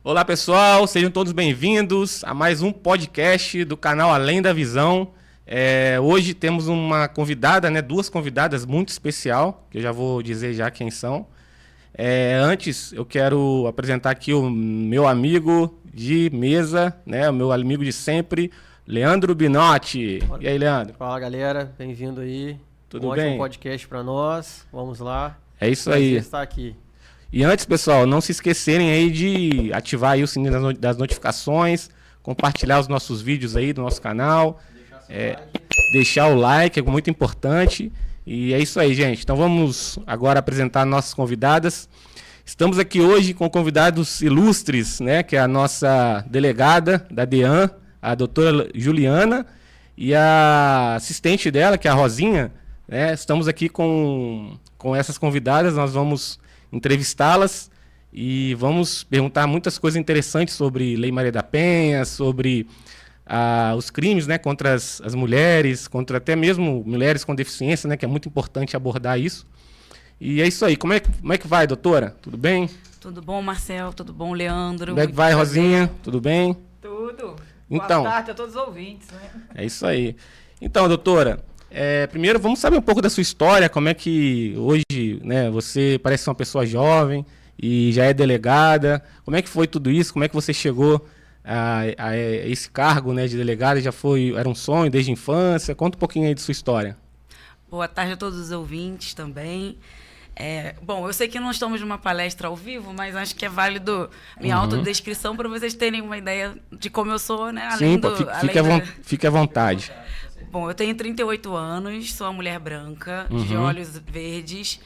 Olá pessoal, sejam todos bem-vindos a mais um podcast do canal Além da Visão. Hoje temos uma convidada, duas convidadas muito especial, que eu já vou dizer já quem são. Antes eu quero apresentar aqui o meu amigo de mesa, o meu amigo de sempre, Leandro Binotti. E aí, Leandro? Fala galera, bem-vindo aí. Tudo bem? Ótimo podcast para nós, vamos lá. É isso aí. Prazer estar aqui. E antes, pessoal, não se esquecerem aí de ativar aí o sininho das notificações, compartilhar os nossos vídeos aí do nosso canal, deixar o like, é muito importante. E é isso aí, gente. Então vamos agora apresentar nossas convidadas. Estamos aqui hoje com convidados ilustres, que é a nossa delegada da DEAN, a doutora Juliana, e a assistente dela, que é a Rosinha. Estamos aqui com essas convidadas, nós vamos entrevistá-las e vamos perguntar muitas coisas interessantes sobre Lei Maria da Penha, sobre os crimes contra as mulheres, contra até mesmo mulheres com deficiência, que é muito importante abordar isso. E é isso aí. Como é que vai, doutora? Tudo bem? Tudo bom, Marcel? Tudo bom, Leandro? Como é que vai, Rosinha? Tudo bem? Tudo. Então, boa tarde a todos os ouvintes. É isso aí. Então, doutora, primeiro vamos saber um pouco da sua história, como é que hoje você parece uma pessoa jovem e já é delegada. Como é que foi tudo isso? Como é que você chegou a esse cargo de delegada? Era um sonho desde a infância? Conta um pouquinho aí de sua história. Boa tarde a todos os ouvintes também. Bom, eu sei que não estamos numa palestra ao vivo, mas acho que é válido minha autodescrição para vocês terem uma ideia de como eu sou, Sim, fique à vontade. Bom, eu tenho 38 anos, sou uma mulher branca, de olhos verdes,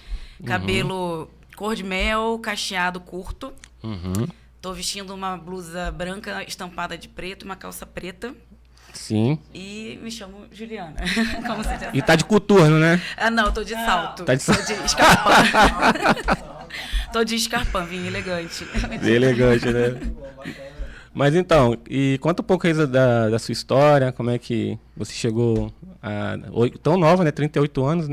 cabelo cor de mel, cacheado curto. Estou vestindo uma blusa branca estampada de preto e uma calça preta. Sim. E me chamo Juliana. Como você já sabe. E tá de coturno, né? Não, tô de salto. Tá de salto. Tô de escarpão. Tô de escarpão, vim elegante. Bem elegante, né? Mas então, e conta um pouco aí da sua história, como é que você chegou tão nova, 38 anos,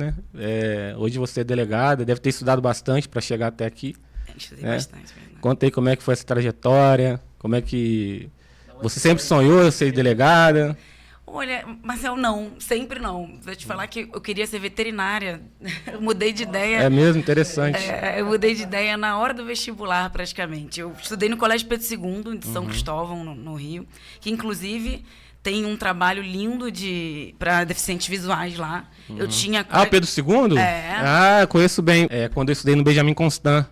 hoje você é delegada, deve ter estudado bastante para chegar até aqui. Estudei bastante. Verdade. Conta aí como é que foi essa trajetória, como é que você sempre sonhou ser delegada? Olha, Marcel, não, sempre não. Vou te falar que eu queria ser veterinária. Eu mudei de ideia. É mesmo? Interessante. Eu mudei de ideia na hora do vestibular, praticamente. Eu estudei no Colégio Pedro II, de São Cristóvão, no Rio, que inclusive tem um trabalho lindo para deficientes visuais lá. Eu tinha... Pedro II? Eu conheço bem. Quando eu estudei no Benjamin Constant,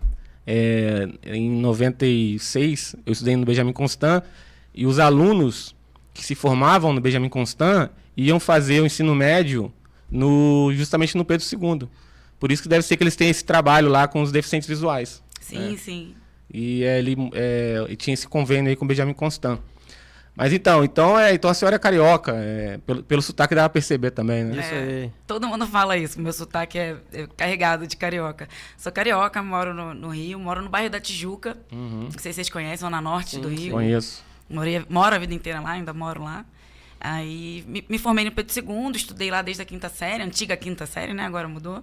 em 96, eu estudei no Benjamin Constant, e os alunos que se formavam no Benjamin Constant iam fazer o ensino médio justamente no Pedro II. Por isso que deve ser que eles têm esse trabalho lá com os deficientes visuais. Sim, sim. E ele tinha esse convênio aí com o Benjamin Constant. Mas então a senhora é carioca, pelo sotaque dá pra perceber também, né? Isso aí. Todo mundo fala isso, meu sotaque é carregado de carioca. Sou carioca, moro no Rio, moro no bairro da Tijuca, não sei se vocês conhecem, Zona Norte do Rio. Conheço. Moro a vida inteira lá, ainda moro lá. Aí me formei no Pedro II, estudei lá desde a quinta série, antiga quinta série, agora mudou.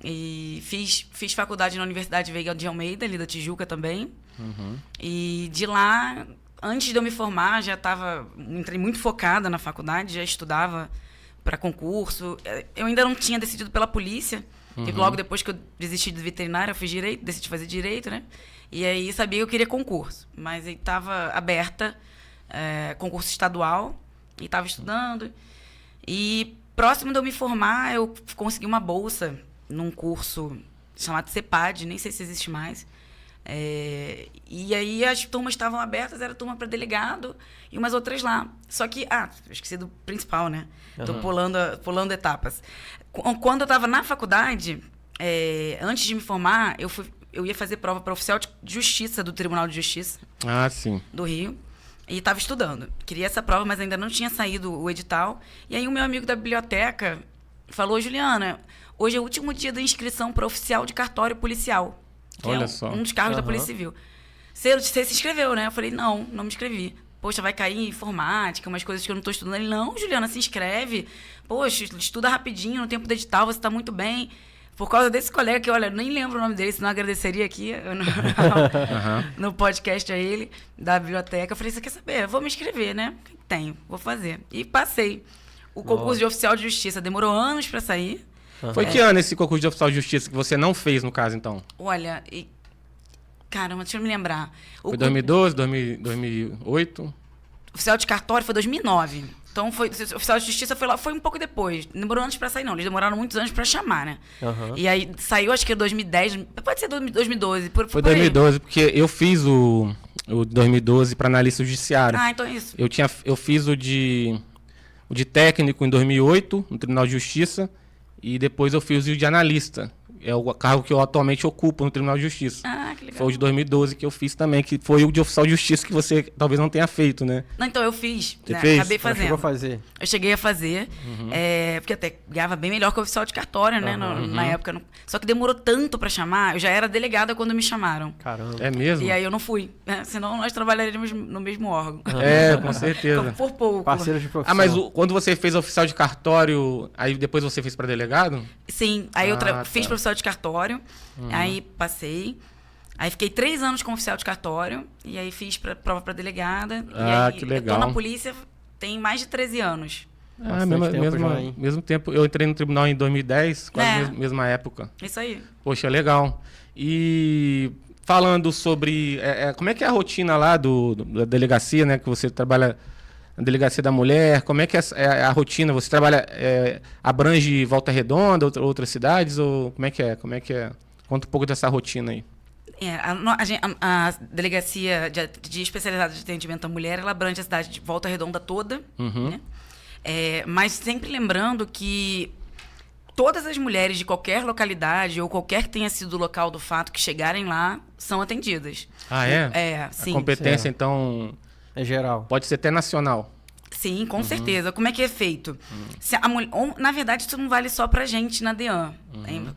E fiz faculdade na Universidade Veiga de Almeida, ali da Tijuca também. E de lá, antes de eu me formar, entrei muito focada na faculdade, já estudava para concurso. Eu ainda não tinha decidido pela polícia, e logo depois que eu desisti de veterinária, eu fiz direito, decidi fazer direito, E aí sabia que eu queria concurso, mas aí estava aberta, concurso estadual, e estava estudando. E próximo de eu me formar, eu consegui uma bolsa num curso chamado CEPAD, nem sei se existe mais. E aí as turmas estavam abertas, era turma para delegado e umas outras lá. Só que, eu esqueci do principal, Tô pulando etapas. Quando eu estava na faculdade, antes de me formar, eu ia fazer prova para oficial de justiça do Tribunal de Justiça sim. do Rio. E estava estudando. Queria essa prova, mas ainda não tinha saído o edital. E aí o meu amigo da biblioteca falou: Juliana, hoje é o último dia da inscrição para oficial de cartório policial. Que Olha é só. um dos cargos da Polícia Civil. Você se inscreveu, Eu falei: não me inscrevi. Poxa, vai cair informática, umas coisas que eu não estou estudando. Ele: não, Juliana, se inscreve. Poxa, estuda rapidinho, no tempo do edital, você está muito bem. Por causa desse colega que, olha, nem lembro o nome dele, senão agradeceria aqui no podcast a ele, da biblioteca. Eu falei, você quer saber? Eu vou me inscrever, né? Tenho, vou fazer. E passei. O concurso de oficial de justiça demorou anos para sair. Foi que ano esse concurso de oficial de justiça que você não fez, no caso, então? Olha, caramba, deixa eu me lembrar. Foi 2012, 2008? Oficial de cartório foi 2009. Então, oficial de justiça foi um pouco depois. Demorou anos pra sair, não. Eles demoraram muitos anos pra chamar, né? E aí saiu, acho que em 2010, pode ser 2012. Foi 2012, porque eu fiz o 2012 para analista judiciário. Ah, então é isso. Eu fiz o de técnico em 2008, no Tribunal de Justiça, e depois eu fiz o de analista. É o cargo que eu atualmente ocupo no Tribunal de Justiça. Ah, que legal. Foi o de 2012 que eu fiz também, que foi o de oficial de justiça que você talvez não tenha feito, né? Não, então eu fiz. Você né? fez? Acabei fazendo. Chegou a fazer. Eu cheguei a fazer, porque até ganhava bem melhor que o oficial de cartório, né? Na época. Só que demorou tanto pra chamar, eu já era delegada quando me chamaram. Caramba. É mesmo? E aí eu não fui, né? Senão nós trabalharíamos no mesmo órgão. É, com certeza. Por pouco. Parceiros de profissão. Ah, mas quando você fez oficial de cartório, aí depois você fez para delegado? Sim, aí eu tá. fiz para oficial de cartório, aí passei. Aí fiquei 3 anos como oficial de cartório, e aí fiz prova para delegada. Ah, e aí que legal. Eu tô na polícia tem mais de 13 anos. Ah, mesmo tempo. Eu entrei no tribunal em 2010, quase mesma época. Isso aí. Poxa, legal. E falando sobre... como é que é a rotina lá da delegacia, né? Que você trabalha na Delegacia da Mulher. Como é que é a rotina? Você trabalha... abrange Volta Redonda, outras cidades? Ou como é que é? Conta um pouco dessa rotina aí. A Delegacia de Especializada de Atendimento à Mulher, ela abrange a cidade de Volta Redonda toda, né? Mas sempre lembrando que todas as mulheres de qualquer localidade ou qualquer que tenha sido o local do fato que chegarem lá são atendidas. Ah, é? Sim. A competência, então... É geral. Pode ser até nacional. Sim, com certeza. Como é que é feito? Se a mulher, na verdade, isso não vale só pra gente na DEAN.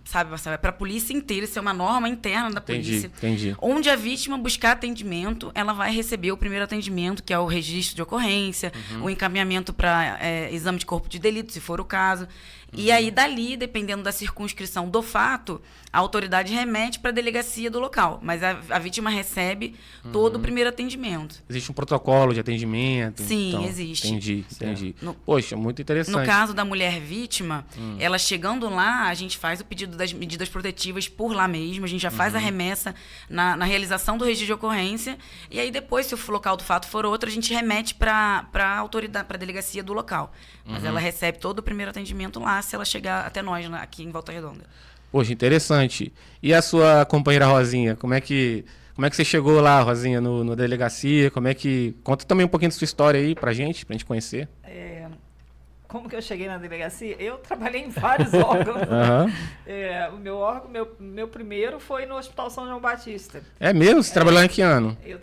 Sabe, Marcelo? É pra polícia inteira. Isso é uma norma interna da polícia. Entendi. Onde a vítima buscar atendimento, ela vai receber o primeiro atendimento, que é o registro de ocorrência, o encaminhamento para exame de corpo de delito, se for o caso. E aí, dali, dependendo da circunscrição do fato, a autoridade remete para a delegacia do local. Mas a vítima recebe todo o primeiro atendimento. Existe um protocolo de atendimento? Sim, então, existe. Entendi. Poxa, muito interessante. No caso da mulher vítima, ela chegando lá, a gente faz o pedido das medidas protetivas por lá mesmo, a gente já faz a remessa na realização do registro de ocorrência, e aí depois, se o local do fato for outro, a gente remete para a autoridade, para a delegacia do local. Mas ela recebe todo o primeiro atendimento lá, se ela chegar até nós, aqui em Volta Redonda. Poxa, interessante. E a sua companheira Rosinha, como é que você chegou lá, Rosinha, no delegacia? Conta também um pouquinho da sua história aí pra gente conhecer. Como que eu cheguei na delegacia? Eu trabalhei em vários órgãos. O meu órgão, meu primeiro foi no Hospital São João Batista. É mesmo? Você trabalhou em que ano? Eu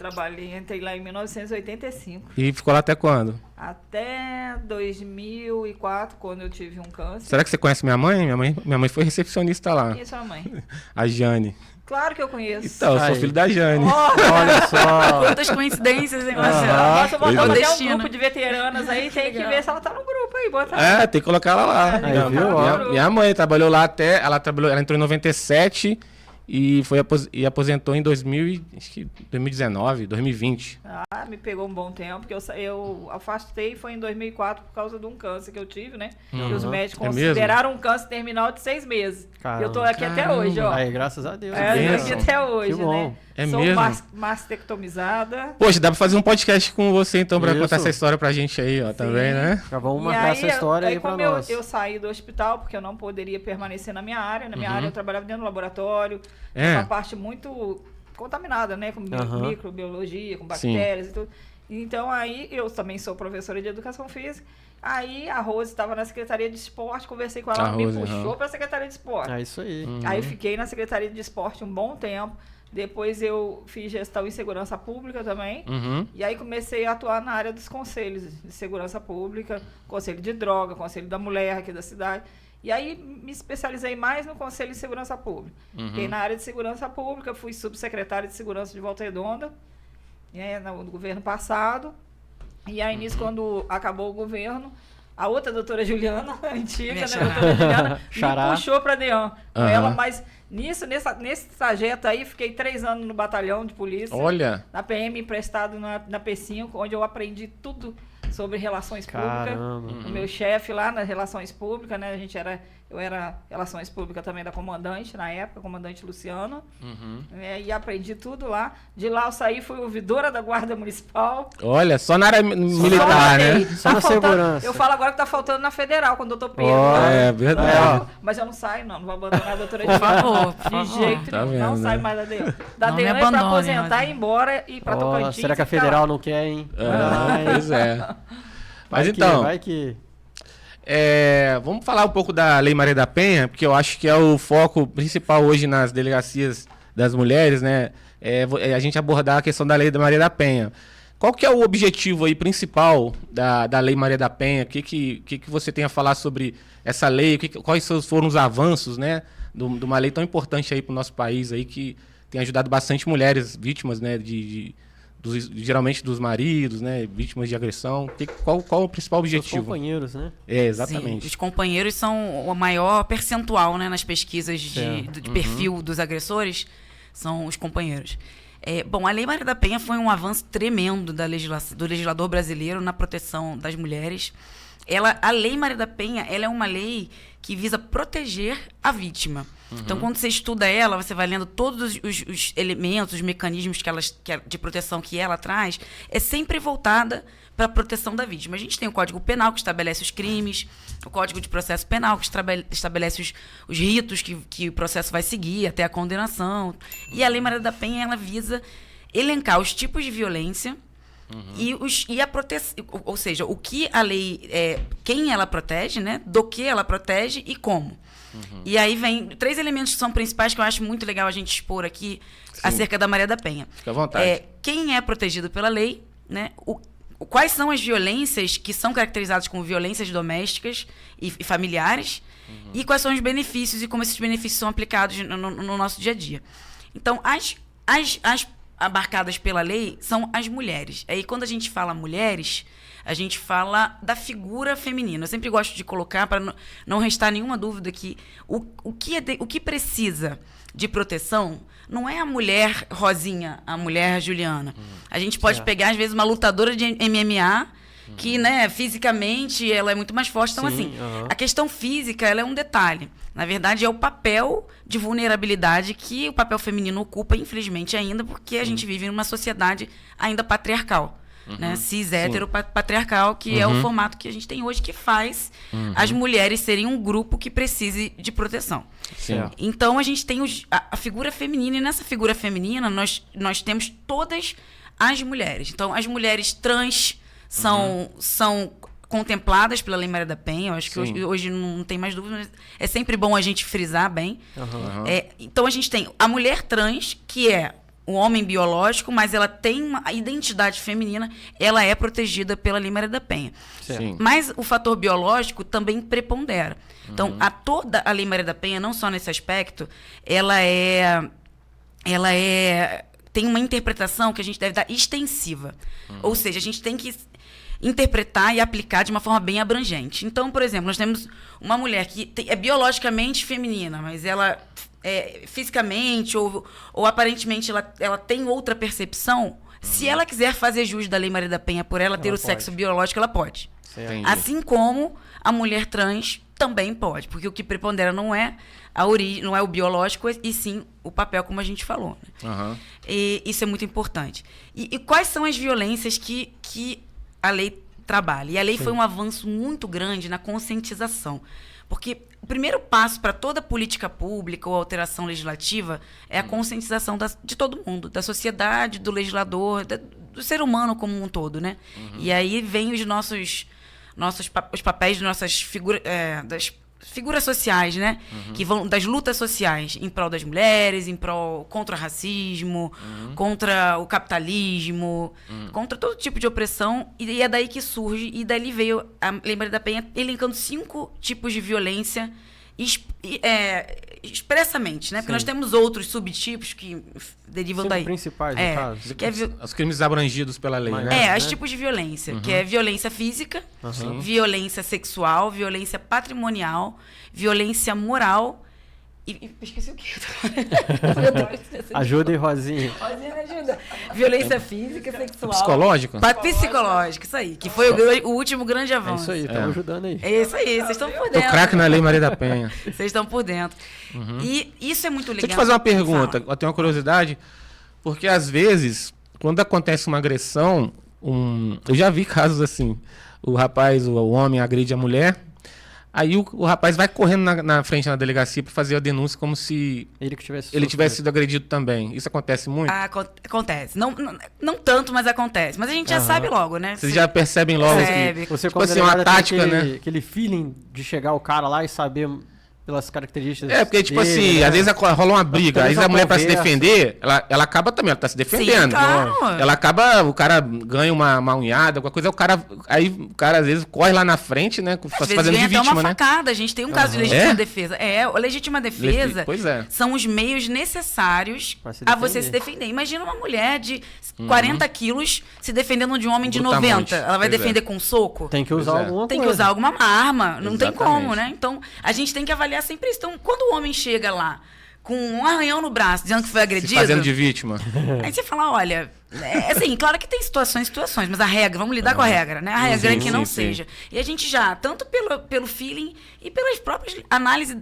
entrei lá em 1985. E ficou lá até quando? Até 2004, quando eu tive um câncer. Será que você conhece minha mãe? Minha mãe foi recepcionista lá. Quem é sua mãe? A Jane. Claro que eu conheço. Então, eu sou filho da Jane. Olha só. Quantas coincidências, hein, Marcelo? Nossa, eu vou botar até um destino. grupo de veteranas aí, tem que ver se ela tá no grupo aí. Bota Tem que colocar ela lá. Minha mãe trabalhou lá ela entrou em 97 e aposentou em 2019, 2020. Me pegou um bom tempo, porque eu afastei, foi em 2004 por causa de um câncer que eu tive, né? Que os médicos consideraram um câncer terminal de 6 meses. Caramba. Eu tô aqui até hoje, ó. Aí, graças a Deus. Eu tô aqui até hoje, Que bom. né? É Sou mesmo? mastectomizada. Poxa, dá pra fazer um podcast com você, então, pra Isso. contar essa história pra gente aí, ó, também, né? Já vamos marcar essa história aí pra como nós. eu saí do hospital, porque eu não poderia permanecer na minha área. Na minha área eu trabalhava dentro do laboratório. Uma parte muito contaminada, né? Com microbiologia, com bactérias e tudo. Então, aí, eu também sou professora de educação física. Aí, a Rose estava na Secretaria de Esporte, conversei com ela, ela me puxou para a Secretaria de Esporte. É isso aí. Aí, eu fiquei na Secretaria de Esporte um bom tempo. Depois, eu fiz gestão em segurança pública também. E aí, comecei a atuar na área dos conselhos de segurança pública, conselho de droga, conselho da mulher aqui da cidade. E aí, me especializei mais no Conselho de Segurança Pública. Fiquei na área de segurança pública, fui subsecretária de segurança de Volta Redonda, no governo passado. E aí, nisso, quando acabou o governo, A outra doutora Juliana, antiga, né? Doutora Juliana, me puxou para DEAN com ela, mas nesse trajeto aí, fiquei 3 anos no batalhão de polícia. Olha! Na PM, emprestado na P5, onde eu aprendi tudo sobre relações públicas. O meu chefe lá nas relações públicas, né? Eu era relações públicas também da comandante, na época, comandante Luciano. E aprendi tudo lá. De lá eu saí, fui ouvidora da Guarda Municipal. Olha, só na área militar, né? Só na segurança. Eu falo agora que tá faltando na Federal, quando o doutor Pedro. É verdade. Mas eu não saio, não vou abandonar a doutora Por favor, de jeito tá nenhum. Não saio mais da DEAN. Da DEAN é pra aposentar, ir embora e ir pra Tocantins. Será que a Federal não quer, hein? Pois é. Mas então... Vai que... vamos falar um pouco da Lei Maria da Penha, porque eu acho que é o foco principal hoje nas delegacias das mulheres, né? A gente abordar a questão da Lei da Maria da Penha. Qual que é o objetivo aí principal da Lei Maria da Penha? O que você tem a falar sobre essa lei? Quais foram os avanços, né? De uma lei tão importante aí para o nosso país aí, que tem ajudado bastante mulheres vítimas, né? Geralmente dos maridos, né? Vítimas de agressão. Qual o principal objetivo? Os companheiros, né? Exatamente. Sim, os companheiros são o maior percentual, né, nas pesquisas de perfil dos agressores, são os companheiros. Bom, a Lei Maria da Penha foi um avanço tremendo do legislador brasileiro na proteção das mulheres. A Lei Maria da Penha, ela é uma lei que visa proteger a vítima. Então, quando você estuda ela, você vai lendo todos os elementos, os mecanismos de proteção que ela traz, é sempre voltada para a proteção da vítima. A gente tem o Código Penal, que estabelece os crimes, o Código de Processo Penal, que estabelece os ritos que o processo vai seguir até a condenação. E a Lei Maria da Penha, ela visa elencar os tipos de violência e a proteção, ou seja, o que a lei, quem ela protege, né? Do que ela protege e como. E aí vem 3 elementos que são principais que eu acho muito legal a gente expor aqui acerca da Maria da Penha. Fica à vontade. Quem é protegido pela lei, né? Quais são as violências que são caracterizadas como violências domésticas e familiares e quais são os benefícios e como esses benefícios são aplicados no nosso dia a dia. Então, as abarcadas pela lei são as mulheres. Aí, quando a gente fala mulheres, a gente fala da figura feminina. Eu sempre gosto de colocar, para não restar nenhuma dúvida, que o que precisa de proteção não é a mulher Rosinha, a mulher Juliana. A gente pode pegar, às vezes, uma lutadora de MMA que, né, fisicamente, ela é muito mais forte. Então, a questão física, ela é um detalhe. Na verdade, é o papel de vulnerabilidade que o papel feminino ocupa, infelizmente, ainda, porque a gente vive numa sociedade ainda patriarcal. Né, cis, hétero, patriarcal, que é o formato que a gente tem hoje, que faz as mulheres serem um grupo que precise de proteção. Então, a gente tem a figura feminina, e nessa figura feminina nós temos todas as mulheres. Então, as mulheres trans são contempladas pela Lei Maria da Penha. Eu acho que hoje não tem mais dúvida, mas é sempre bom a gente frisar bem. Então, a gente tem a mulher trans, que é o homem biológico, mas ela tem uma identidade feminina, ela é protegida pela Lei Maria da Penha. Mas o fator biológico também prepondera. Então, toda a Lei Maria da Penha, não só nesse aspecto, ela tem uma interpretação que a gente deve dar extensiva. Ou seja, a gente tem que interpretar e aplicar de uma forma bem abrangente. Então, por exemplo, nós temos uma mulher que é biologicamente feminina, mas ela fisicamente ou aparentemente ela tem outra percepção. Se ela quiser fazer jus da Lei Maria da Penha por ela ter o sexo biológico, ela pode. Assim como a mulher trans também pode, porque o que prepondera não é a origem, não é o biológico, e sim o papel, como a gente falou. Né? E isso é muito importante. E quais são as violências que a lei trabalha? E a lei foi um avanço muito grande na conscientização. Porque o primeiro passo para toda política pública ou alteração legislativa é a conscientização de todo mundo, da sociedade, do legislador, do ser humano como um todo, né? E aí vem os papéis de nossas das figuras sociais, né? Que vão das lutas sociais em prol das mulheres, contra o racismo, contra o capitalismo, contra todo tipo de opressão, e é daí que surge, e dali veio a Lei Maria da Penha elencando 5 tipos de violência expressamente, né? Porque nós temos outros subtipos que derivam daí. Principais, no caso. Que é os crimes abrangidos pela lei, né? os tipos de violência, que é violência física, violência sexual, violência patrimonial, violência moral e esqueci o que. Meu Deus. Ajuda aí, Rosinha. Rosinha, me ajuda. Violência física, sexual. Psicológico? Psicológico, isso aí. Que foi o último grande avanço. É isso aí, estamos ajudando aí. É isso aí, vocês estão por dentro. Tô craque na Lei Maria da Penha. Vocês estão por dentro. E isso é muito legal. Deixa eu te fazer uma pergunta, eu tenho uma curiosidade, porque às vezes, quando acontece uma agressão, eu já vi casos assim, o homem agride a mulher, aí o rapaz vai correndo na frente da delegacia para fazer a denúncia como se ele tivesse sido agredido também. Isso acontece muito? Acontece. Não tanto, mas acontece. Mas a gente já sabe logo, né? Vocês já percebem logo que você tipo assim, uma tática, né? Aquele feeling de chegar o cara lá e saber pelas características porque, tipo dele, assim, né? às vezes rola uma briga, às vezes a mulher pra se defender, ela acaba também, ela tá se defendendo. Sim, claro. Ela acaba, o cara ganha uma unhada, alguma coisa, o cara às vezes corre lá na frente, né, fazendo de vítima, uma facada, a gente tem um caso de legítima defesa. A legítima defesa são os meios necessários a você se defender. Imagina uma mulher de 40 quilos se defendendo de um homem de 90. Ela vai defender com um soco? Tem que usar alguma coisa. Tem que usar alguma arma, não tem como, né? Então, a gente tem que avaliar sempre isso. Então, quando o homem chega lá com um arranhão no braço, dizendo que foi agredido... Se fazendo de vítima. Aí você fala, olha... assim, claro que tem situações, mas a regra, vamos lidar com a regra, né? A regra é que não seja. E a gente já, tanto pelo feeling e pelas próprias análise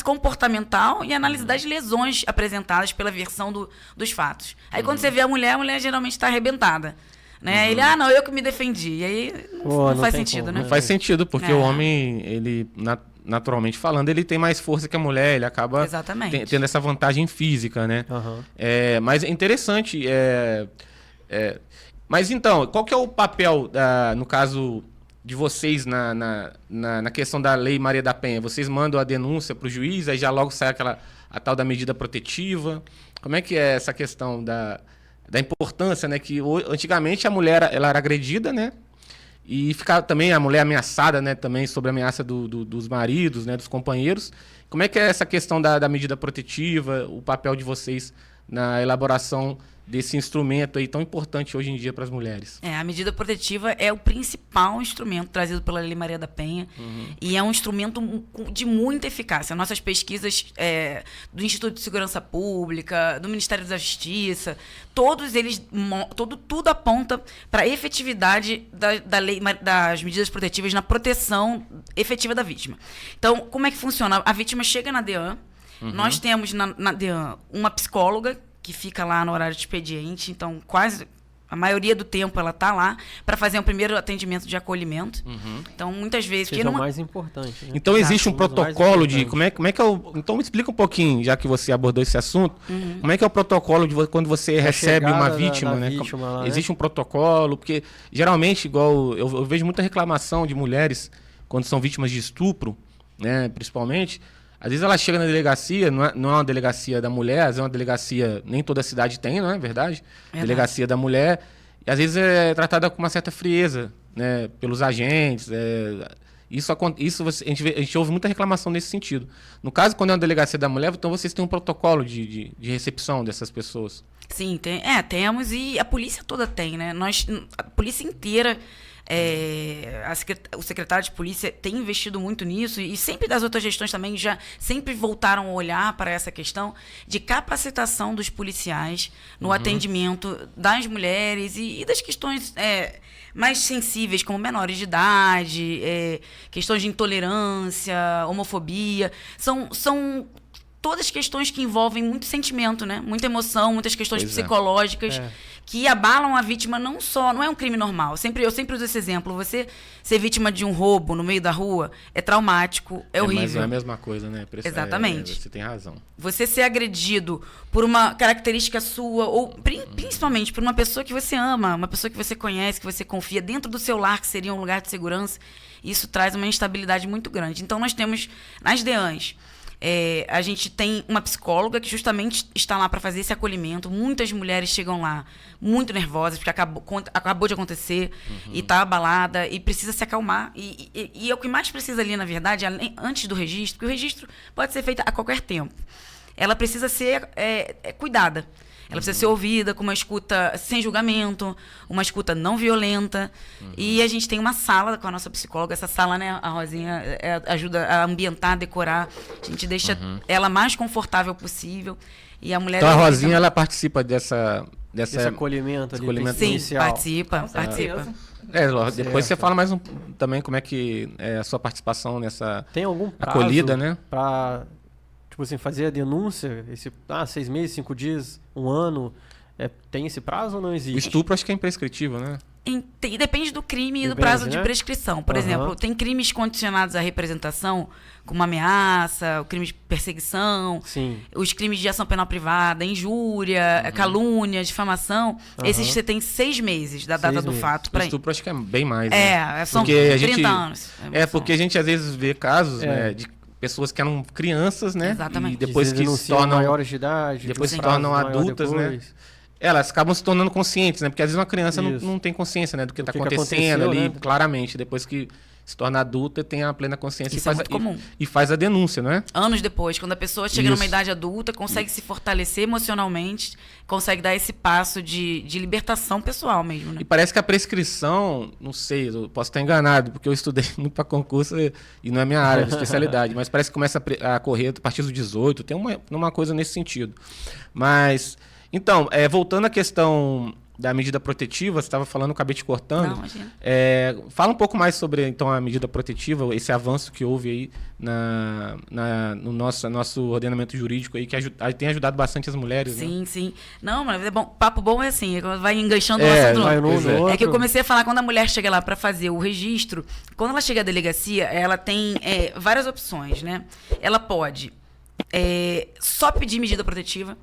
comportamental e análise das lesões apresentadas pela versão dos fatos. Aí quando você vê a mulher geralmente está arrebentada. Né? Ele, não, eu que me defendi. E aí não faz sentido, como, né? Não faz sentido, porque o homem, ele... naturalmente falando, ele tem mais força que a mulher, ele acaba tendo essa vantagem física, né? Mas é interessante. Mas então, qual que é o papel, no caso de vocês, na questão da Lei Maria da Penha? Vocês mandam a denúncia para o juiz, aí já logo sai a tal da medida protetiva? Como é que é essa questão da importância, né? Que antigamente a mulher ela era agredida, né? E ficava também a mulher ameaçada, né, também sobre a ameaça dos maridos, né, dos companheiros. Como é que é essa questão da medida protetiva, o papel de vocês na elaboração desse instrumento aí tão importante hoje em dia para as mulheres? A medida protetiva é o principal instrumento trazido pela Lei Maria da Penha e é um instrumento de muita eficácia. Nossas pesquisas do Instituto de Segurança Pública, do Ministério da Justiça, todos eles, tudo aponta para a efetividade da lei, das medidas protetivas na proteção efetiva da vítima. Então, como é que funciona? A vítima chega na DEAN, nós temos na DEAN uma psicóloga que fica lá no horário de expediente, então quase a maioria do tempo ela está lá para fazer um primeiro atendimento de acolhimento. Então, muitas vezes... Que é o mais importante. Né? Então, existe um protocolo de... Como é que é então, me explica um pouquinho, já que você abordou esse assunto, como é que é o protocolo de quando você recebe uma vítima, né? Lá, existe um protocolo, porque geralmente, igual eu vejo muita reclamação de mulheres quando são vítimas de estupro, né, principalmente... Às vezes ela chega na delegacia, não é uma delegacia da mulher, às vezes é uma delegacia, nem toda cidade tem, não é verdade? Delegacia da mulher, e às vezes é tratada com uma certa frieza, né, pelos agentes. A gente ouve muita reclamação nesse sentido. No caso, quando é uma delegacia da mulher, então vocês têm um protocolo de recepção dessas pessoas? Sim, temos, e a polícia toda tem, né? A polícia inteira... o secretário de polícia tem investido muito nisso e sempre das outras gestões também já sempre voltaram a olhar para essa questão de capacitação dos policiais no atendimento das mulheres e das questões mais sensíveis, como menores de idade, questões de intolerância, homofobia. São todas questões que envolvem muito sentimento, né? Muita emoção, muitas questões psicológicas que abalam a vítima não é um crime normal. Eu sempre uso esse exemplo. Você ser vítima de um roubo no meio da rua é traumático, é horrível. Mas não é a mesma coisa, né? Exatamente. Você tem razão. Você ser agredido por uma característica sua, ou principalmente por uma pessoa que você ama, uma pessoa que você conhece, que você confia, dentro do seu lar, que seria um lugar de segurança, isso traz uma instabilidade muito grande. Então, nós temos nas DEANs A gente tem uma psicóloga que justamente está lá para fazer esse acolhimento. Muitas mulheres chegam lá muito nervosas, porque acabou de acontecer e está abalada e precisa se acalmar. E é o que mais precisa ali, na verdade, antes do registro, porque o registro pode ser feito a qualquer tempo. Ela precisa ser cuidada. Ela precisa ser ouvida com uma escuta sem julgamento, uma escuta não violenta. E a gente tem uma sala com a nossa psicóloga. Essa sala, né, a Rosinha, ajuda a ambientar, a decorar. A gente deixa ela mais confortável possível. E a mulher... Então a Rosinha, ela participa desse acolhimento Sim, inicial. participa. Depois você fala mais também como é que é a sua participação nessa Tem algum prazo acolhida, né? Para... Tipo assim, fazer a denúncia, 6 meses, 5 dias, 1 ano, tem esse prazo ou não existe? O estupro acho que é imprescritível, né? Depende do crime e do prazo de prescrição. Por exemplo, tem crimes condicionados à representação, como ameaça, o crime de perseguição, os crimes de ação penal privada, injúria, calúnia, difamação. Esses você tem 6 meses da data do fato. O estupro acho que é bem mais. Né? São 30 anos. Porque a gente às vezes vê casos né, de pessoas que eram crianças, né? Exatamente. E depois que se tornam maiores de idade, depois se tornam adultas, né? Elas acabam se tornando conscientes, né? Porque às vezes uma criança não tem consciência, né, do que está acontecendo ali, né? Claramente. Depois que se torna adulta, tem a plena consciência e faz a denúncia, não é? Anos depois, quando a pessoa chega numa idade adulta, consegue se fortalecer emocionalmente, consegue dar esse passo de libertação pessoal mesmo, né? E parece que a prescrição, não sei, eu posso estar enganado, porque eu estudei muito para concurso e não é minha área de especialidade, mas parece que começa a correr a partir dos 18, tem uma coisa nesse sentido. Mas, então, voltando à questão da medida protetiva, você estava falando, eu acabei te cortando. Não, imagina. Fala um pouco mais sobre então, a medida protetiva, esse avanço que houve aí no nosso ordenamento jurídico aí, que tem ajudado bastante as mulheres. Sim, né? sim. Não, mas papo bom é assim, vai enganchando um assunto. É que eu comecei a falar, quando a mulher chega lá para fazer o registro, quando ela chega à delegacia, ela tem várias opções, né? Ela pode só pedir medida protetiva.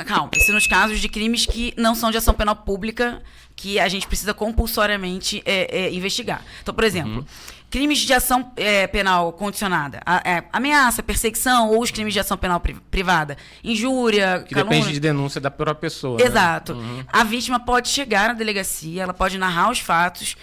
Calma, isso nos casos de crimes que não são de ação penal pública, que a gente precisa compulsoriamente investigar. Então, por exemplo, crimes de ação penal condicionada, ameaça, perseguição, ou os crimes de ação penal privada, injúria, que calúnia. Depende de denúncia da própria pessoa. Exato. Né? A vítima pode chegar na delegacia, ela pode narrar os fatos,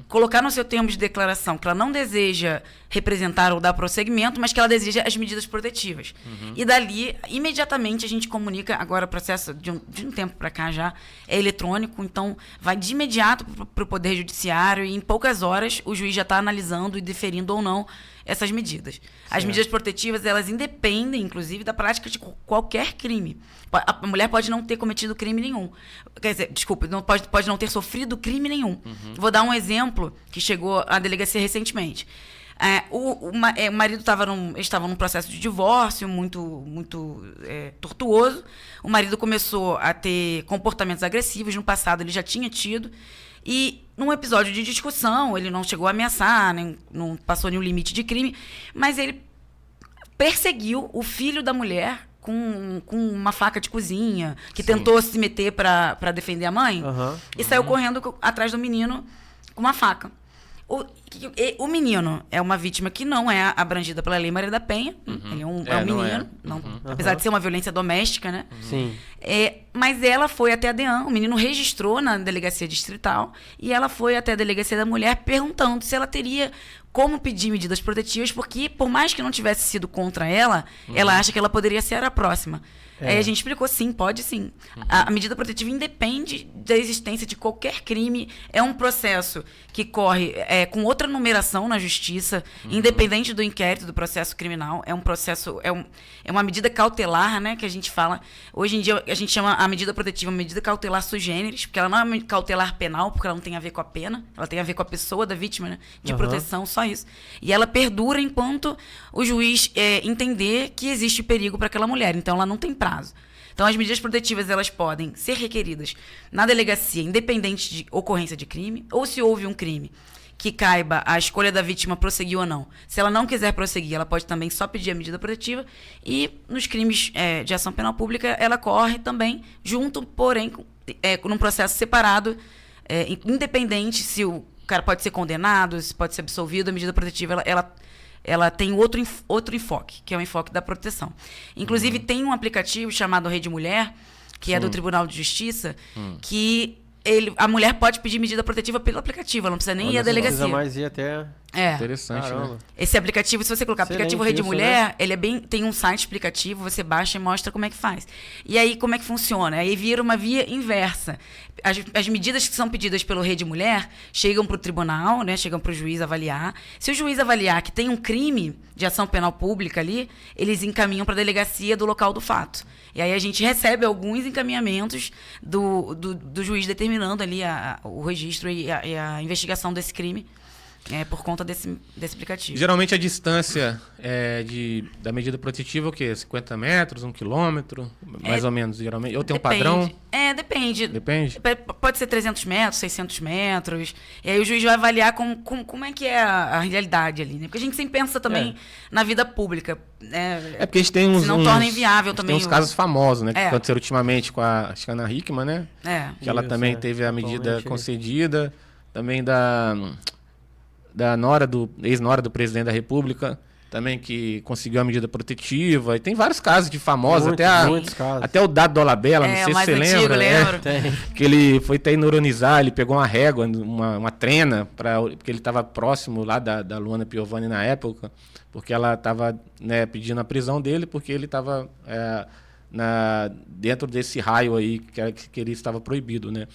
colocar no seu termo de declaração que ela não deseja representar ou dar prosseguimento, mas que ela deseja as medidas protetivas. E dali, imediatamente, a gente comunica, agora o processo de um tempo para cá já é eletrônico, então vai de imediato para o Poder Judiciário e em poucas horas o juiz já está analisando e deferindo ou não essas medidas. As medidas protetivas, elas independem, inclusive, da prática de qualquer crime. A mulher pode não ter cometido crime nenhum. Quer dizer, desculpa, pode não ter sofrido crime nenhum. Vou dar um exemplo que chegou à delegacia recentemente. O marido estava num processo de divórcio muito tortuoso. O marido começou a ter comportamentos agressivos. No passado ele já tinha tido. E num episódio de discussão, ele não chegou a ameaçar, não passou nenhum limite de crime, mas ele perseguiu o filho da mulher com uma faca de cozinha, que tentou se meter para defender a mãe, e saiu correndo atrás do menino com uma faca. O menino é uma vítima que não é abrangida pela Lei Maria da Penha. Ele é um menino, apesar de ser uma violência doméstica, né? Sim. Mas ela foi até a DEAN, o menino registrou na delegacia distrital, e ela foi até a delegacia da mulher perguntando se ela teria como pedir medidas protetivas, porque, por mais que não tivesse sido contra ela, ela acha que ela poderia ser a próxima. Aí a gente explicou, sim, pode sim. A medida protetiva independe da existência de qualquer crime. É um processo que corre com outra numeração na justiça, independente do inquérito do processo criminal. É um processo, é uma medida cautelar, né, que a gente fala. Hoje em dia a gente chama a medida protetiva medida cautelar sui generis, porque ela não é cautelar penal, porque ela não tem a ver com a pena, ela tem a ver com a pessoa da vítima, né, de proteção, só isso. E ela perdura enquanto o juiz entender que existe perigo para aquela mulher. Então ela não tem prazo. Então, as medidas protetivas, elas podem ser requeridas na delegacia, independente de ocorrência de crime, ou se houve um crime que caiba a escolha da vítima prosseguir ou não. Se ela não quiser prosseguir, ela pode também só pedir a medida protetiva. E nos crimes de ação penal pública, ela corre também junto, porém, num processo separado, independente se o cara pode ser condenado, se pode ser absolvido, a medida protetiva, ela ela tem outro enfoque, que é o enfoque da proteção. Inclusive, tem um aplicativo chamado Rede Mulher, que é do Tribunal de Justiça, que a mulher pode pedir medida protetiva pelo aplicativo, ela não precisa nem ir à delegacia. Não precisa mais ir até... Interessante, né? Esse aplicativo, se você colocar aplicativo Rede isso, Mulher, né? ele tem um site explicativo, você baixa e mostra como é que faz. E aí, como é que funciona? Aí vira uma via inversa. As medidas que são pedidas pelo Rede Mulher chegam para o tribunal, né? Chegam para o juiz avaliar. Se o juiz avaliar que tem um crime de ação penal pública ali, eles encaminham para a delegacia do local do fato. E aí a gente recebe alguns encaminhamentos do juiz determinando ali o registro e a investigação desse crime. Por conta desse aplicativo. Geralmente a distância da medida protetiva é o quê? 50 metros, 1 quilômetro? Mais ou menos, geralmente. Ou tem um padrão? Depende. Depende? Pode ser 300 metros, 600 metros. E aí o juiz vai avaliar como é que é a realidade ali, né? Porque a gente sempre pensa também na vida pública. Porque a gente tem não torna inviável também. Tem uns casos famosos, né? Que aconteceram ultimamente com a Ana Hickman, né? Que ela também teve a medida concedida. Também da ex-nora do presidente da República, também que conseguiu a medida protetiva. E tem vários casos de famosos, muitos casos. Até o Dado Dolabella, não sei se você lembra. Lembro. Que ele foi até neuronizar, ele pegou uma régua, uma trena, porque ele estava próximo lá da Luana Piovani na época, porque ela estava pedindo a prisão dele, porque ele estava dentro desse raio aí que ele estava proibido, né?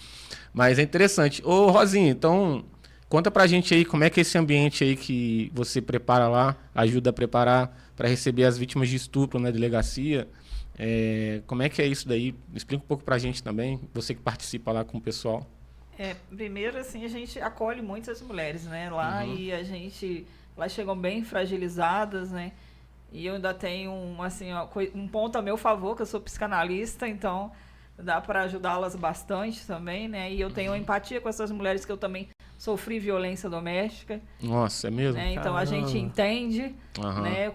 Mas é interessante. Ô, Rosinha, então... Conta pra gente aí como é que é esse ambiente aí que você prepara lá, ajuda a preparar para receber as vítimas de estupro na delegacia. Como é que é isso daí? Explica um pouco pra gente também, você que participa lá com o pessoal. Primeiro, assim, a gente acolhe muitas mulheres, né, lá, e elas chegam bem fragilizadas, né, e eu ainda tenho um ponto a meu favor, que eu sou psicanalista, então dá para ajudá-las bastante também, né, e eu tenho empatia com essas mulheres que eu também sofri violência doméstica. Nossa, é mesmo? Né? Então a gente entende, né,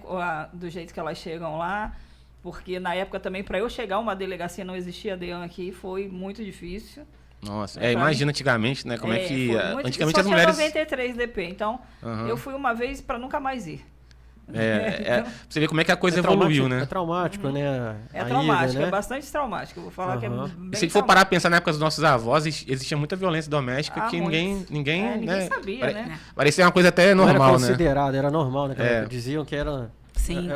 do jeito que elas chegam lá, porque na época também, para eu chegar a uma delegacia, não existia DEAN aqui, foi muito difícil. Nossa, imagina antigamente, né, como é que... Antigamente as mulheres... Só 93 DP, então eu fui uma vez para nunca mais ir. Pra você ver como é que a coisa evoluiu, né? É traumático, né? É traumático, é bastante traumático. Eu vou falar que é bem Se for parar a pensar na época dos nossos avós, existia muita violência doméstica que ninguém sabia, né? Parecia uma coisa até normal, era considerado, né? Era normal, né? Diziam que era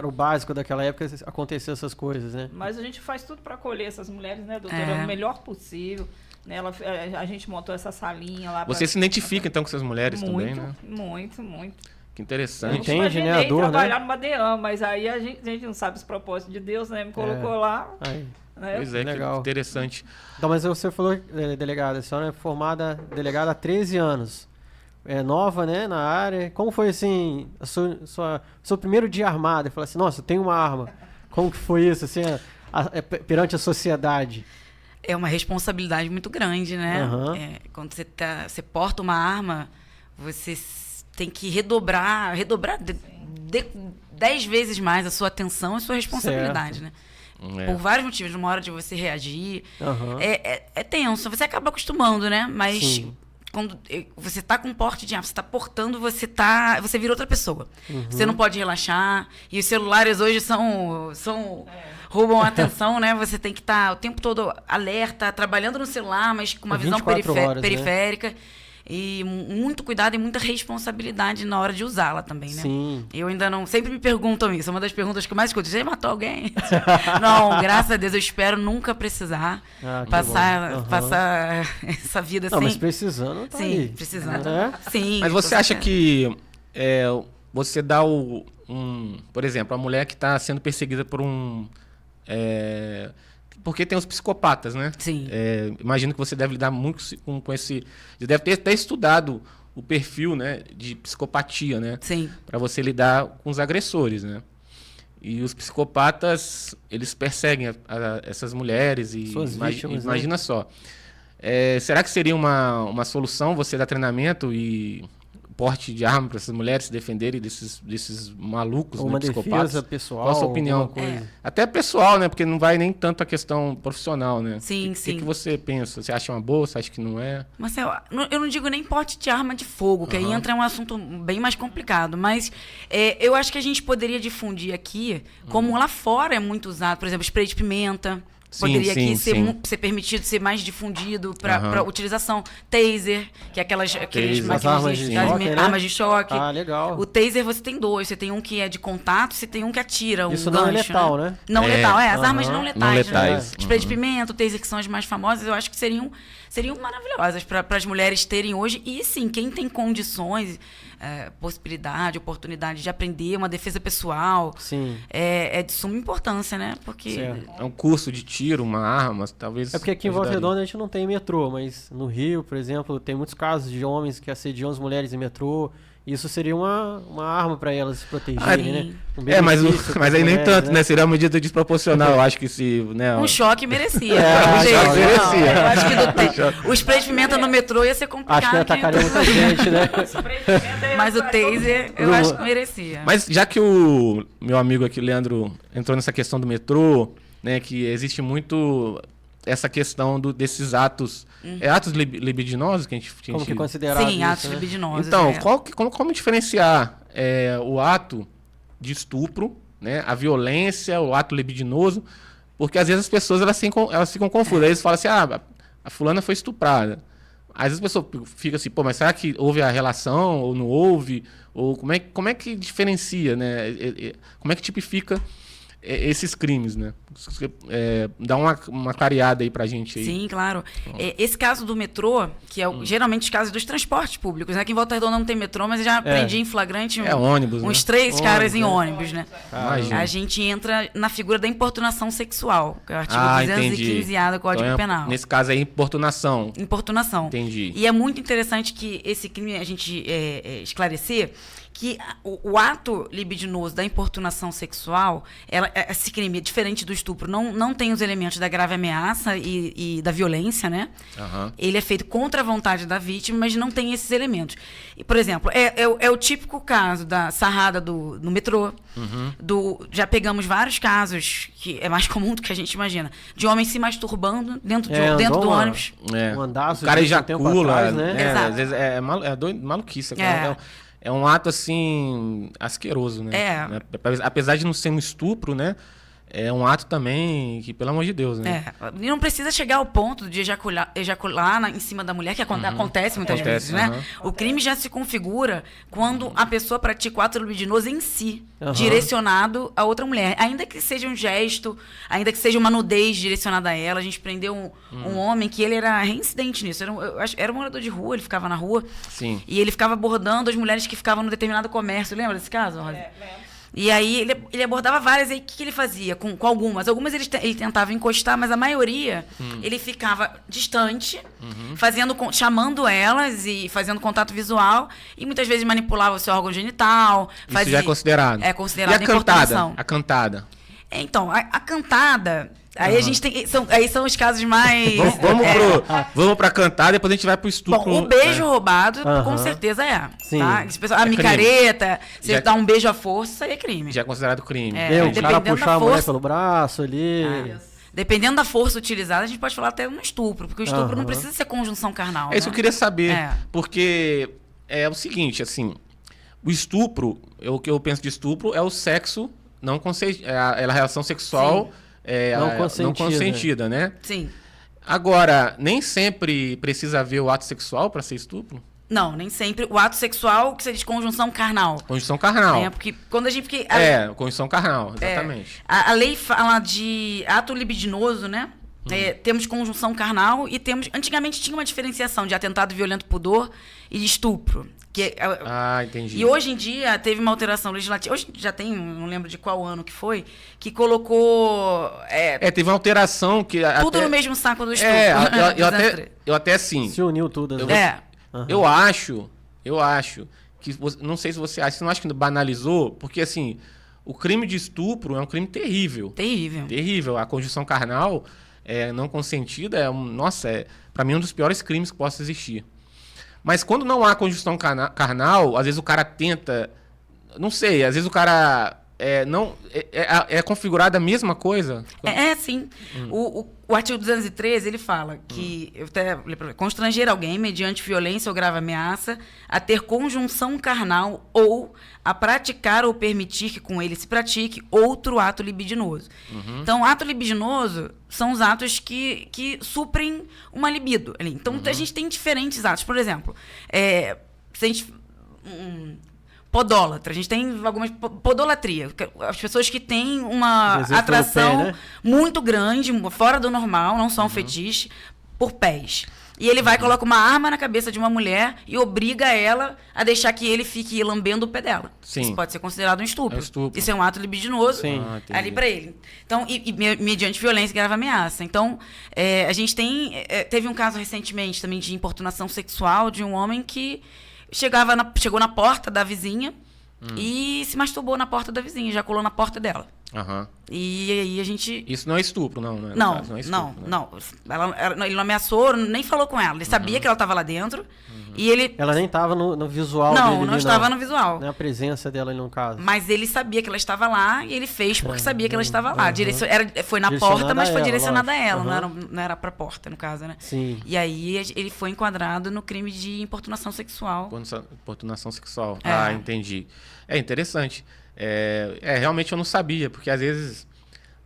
o básico daquela época acontecer essas coisas, né? Mas a gente faz tudo para acolher essas mulheres, né, doutora? O melhor possível. Né? A gente montou essa salinha lá. Você se identifica, então, com essas mulheres também, né? Muito. Que interessante. Entende, né? A dor, trabalhar numa DEAN, mas aí a gente não sabe os propósitos de Deus, né? Me colocou lá. Né? Pois é, legal. Que interessante. Então, mas você falou, delegada, a senhora é formada delegada há 13 anos. É nova, né, na área. Como foi, assim, seu primeiro dia armado? Falou assim, nossa, eu tenho uma arma. Como que foi isso, assim, perante a sociedade? É uma responsabilidade muito grande, né? Quando você porta uma arma, você tem que redobrar 10 vezes mais a sua atenção e sua responsabilidade, né? Por vários motivos, numa hora de você reagir. É tenso, você acaba acostumando, né? Mas quando você está com porte de arma, você está portando, você vira outra pessoa. Você não pode relaxar. E os celulares hoje roubam a atenção, né? Você tem que estar o tempo todo alerta, trabalhando no celular, mas com uma visão periférica. Né? E muito cuidado e muita responsabilidade na hora de usá-la também, né? Sim. Eu ainda não... Sempre me perguntam isso. É uma das perguntas que eu mais escuto. Você matou alguém? Não, graças a Deus, eu espero nunca precisar passar essa vida sem... Mas precisando, tá aí. Sim, precisando. Sim. Mas você acha que você dá por exemplo, a mulher que está sendo perseguida por porque tem os psicopatas, né? Sim. Imagino que você deve lidar muito com esse... Você deve ter até estudado o perfil, né, de psicopatia, né? Sim. Para você lidar com os agressores, né? E os psicopatas, eles perseguem essas mulheres e... Suas vítimas, imagina só. Será que seria uma solução você dar treinamento porte de arma para essas mulheres se defenderem desses malucos, uma psicopatas? Defesa pessoal. Qual a sua opinião? Até pessoal, né? Porque não vai nem tanto a questão profissional, né? Sim, sim. O que você pensa? Você acha uma boa? Você acha que não é? Marcelo, eu não digo nem porte de arma de fogo, que aí entra um assunto bem mais complicado, mas eu acho que a gente poderia difundir aqui, como lá fora é muito usado, por exemplo, spray de pimenta. Poderia aqui ser permitido, ser mais difundido para utilização. Taser, que é aquelas armas de choque. Ah, legal. O taser você tem 2. Você tem um que é de contato, você tem um que atira um Isso gancho, não é letal, né? Não letal, as armas não letais. Não letais. Né? Spray de pimenta, o taser, que são as mais famosas, eu acho que seriam maravilhosas para as mulheres terem hoje. E sim, quem tem condições, possibilidade, oportunidade de aprender uma defesa pessoal, sim. É de suma importância, né? Porque é um curso de tiro, uma arma, talvez. É porque aqui em Volta Redonda a gente não tem metrô, mas no Rio, por exemplo, tem muitos casos de homens que assediam as mulheres em metrô. Isso seria uma arma para elas se protegerem, né? Mas aí nem tanto, né? Seria uma medida desproporcional, eu acho que se... Né, um choque merecia. Merecia. Eu acho que o spray de pimenta no metrô ia ser complicado. Acho que atacaria muita gente, né? Mas o taser, eu acho que merecia. Mas já que o meu amigo aqui, Leandro, entrou nessa questão do metrô, né? Que existe muito essa questão desses atos... atos libidinosos que a gente... Como que é considerado Sim, isso, atos né? libidinosos. Então, como diferenciar o ato de estupro, né, a violência, o ato libidinoso? Porque às vezes as pessoas elas ficam confusas. Eles falam assim, a fulana foi estuprada. Às vezes a pessoa fica assim, pô, mas será que houve a relação ou não houve? Ou como é que diferencia, né? Como é que tipifica esses crimes, né? Dá uma clareada aí pra gente aí. Sim, claro. Esse caso do metrô, que é geralmente os casos dos transportes públicos, né? Aqui em Volta Redonda não tem metrô, mas eu já aprendi em flagrante ônibus, uns né? 3 caras em ônibus, né? Imagina. A gente entra na figura da importunação sexual, que é o artigo 215A do Código Penal. Nesse caso aí, importunação. Importunação. Entendi. E é muito interessante que esse crime a gente esclarecer que o ato libidinoso da importunação sexual, esse crime é diferente do estupro, não tem os elementos da grave ameaça e da violência, né? Ele é feito contra a vontade da vítima, mas não tem esses elementos. E, por exemplo, é o típico caso da sarrada no metrô. Já pegamos vários casos, que é mais comum do que a gente imagina, de homens se masturbando dentro do ônibus. O cara ejacula, atrás, né? Às vezes maluquice. É um ato, assim, asqueroso, né? Apesar de não ser um estupro, né? É um ato também que, pelo amor de Deus, né? E não precisa chegar ao ponto de ejacular em cima da mulher, que acontece muitas vezes, né? O crime já se configura quando a pessoa pratica o ato libidinoso em si, direcionado a outra mulher. Ainda que seja um gesto, ainda que seja uma nudez direcionada a ela. A gente prendeu um homem que ele era reincidente nisso. Era um morador de rua, ele ficava na rua. Sim. E ele ficava abordando as mulheres que ficavam no determinado comércio. Lembra desse caso, Rosa? Lembro. E aí ele abordava várias, e aí o que ele fazia com algumas? Algumas ele tentava encostar, mas a maioria ele ficava distante, chamando elas e fazendo contato visual, e muitas vezes manipulava o seu órgão genital. Isso já é considerado. É considerado e a cantada? Então, a cantada... Aí a gente tem. São os casos mais. Vamos pra cantar, depois a gente vai pro estupro. Bom, o beijo roubado, com certeza é. Sim. Tá? A micareta, você dá um beijo à força, isso aí é crime. Já é considerado crime. O cara puxar a mulher pelo braço ali. Dependendo da força utilizada, a gente pode falar até um estupro, porque o estupro não precisa ser conjunção carnal. É isso que eu queria saber. Porque é o seguinte, assim, o estupro, o que eu penso de estupro é o sexo não consentido, a relação sexual. Sim. Não consentida, né? Sim. Agora, nem sempre precisa haver o ato sexual para ser estupro? Não, nem sempre. O ato sexual, que você diz conjunção carnal. Conjunção carnal. Porque quando a gente... conjunção carnal, exatamente. A lei fala de ato libidinoso, né? Temos conjunção carnal e temos... Antigamente tinha uma diferenciação de atentado violento pudor e de estupro. Entendi. E hoje em dia teve uma alteração legislativa. Hoje já tem, não lembro de qual ano que foi, que colocou... teve uma alteração que... Tudo no mesmo saco do estupro. Eu até assim... Se uniu tudo. Eu acho que... Não sei se você acha. Você não acha que banalizou? Porque, assim, o crime de estupro é um crime terrível. Terrível. A conjunção carnal não consentida pra mim, um dos piores crimes que possa existir. Mas quando não há conjunção carnal, às vezes o cara tenta... Não sei, às vezes o cara... É configurada a mesma coisa? Sim. O artigo 213, ele fala que constranger alguém mediante violência ou grave ameaça a ter conjunção carnal ou a praticar ou permitir que com ele se pratique outro ato libidinoso. Então, ato libidinoso são os atos que suprem uma libido. Então, a gente tem diferentes atos. Por exemplo, se a gente... podólatra. A gente tem algumas... Podolatria. As pessoas que têm uma atração pé, né? Muito grande, fora do normal, não são fetiche, por pés. E ele vai e coloca uma arma na cabeça de uma mulher e obriga ela a deixar que ele fique lambendo o pé dela. Sim. Isso pode ser considerado um estupro. Isso é um ato libidinoso ali para ele. Então, mediante violência e grave ameaça. Então, a gente teve um caso recentemente também de importunação sexual de um homem que chegou na porta da vizinha e se masturbou na porta da vizinha, ejaculou na porta dela. E aí a gente... Isso não é estupro, não? Ele não ameaçou, nem falou com ela. Ele sabia que ela estava lá dentro e ele... Ela nem estava no visual dele. Não estava no visual. Nem a presença dela ali no caso. Mas ele sabia que ela estava lá e ele fez porque sabia que ela estava lá. Foi na porta, mas foi direcionada a ela. Não era pra porta, no caso, né? Sim. E aí ele foi enquadrado no crime de importunação sexual. Importunação sexual. Entendi. É interessante. Realmente eu não sabia, porque às vezes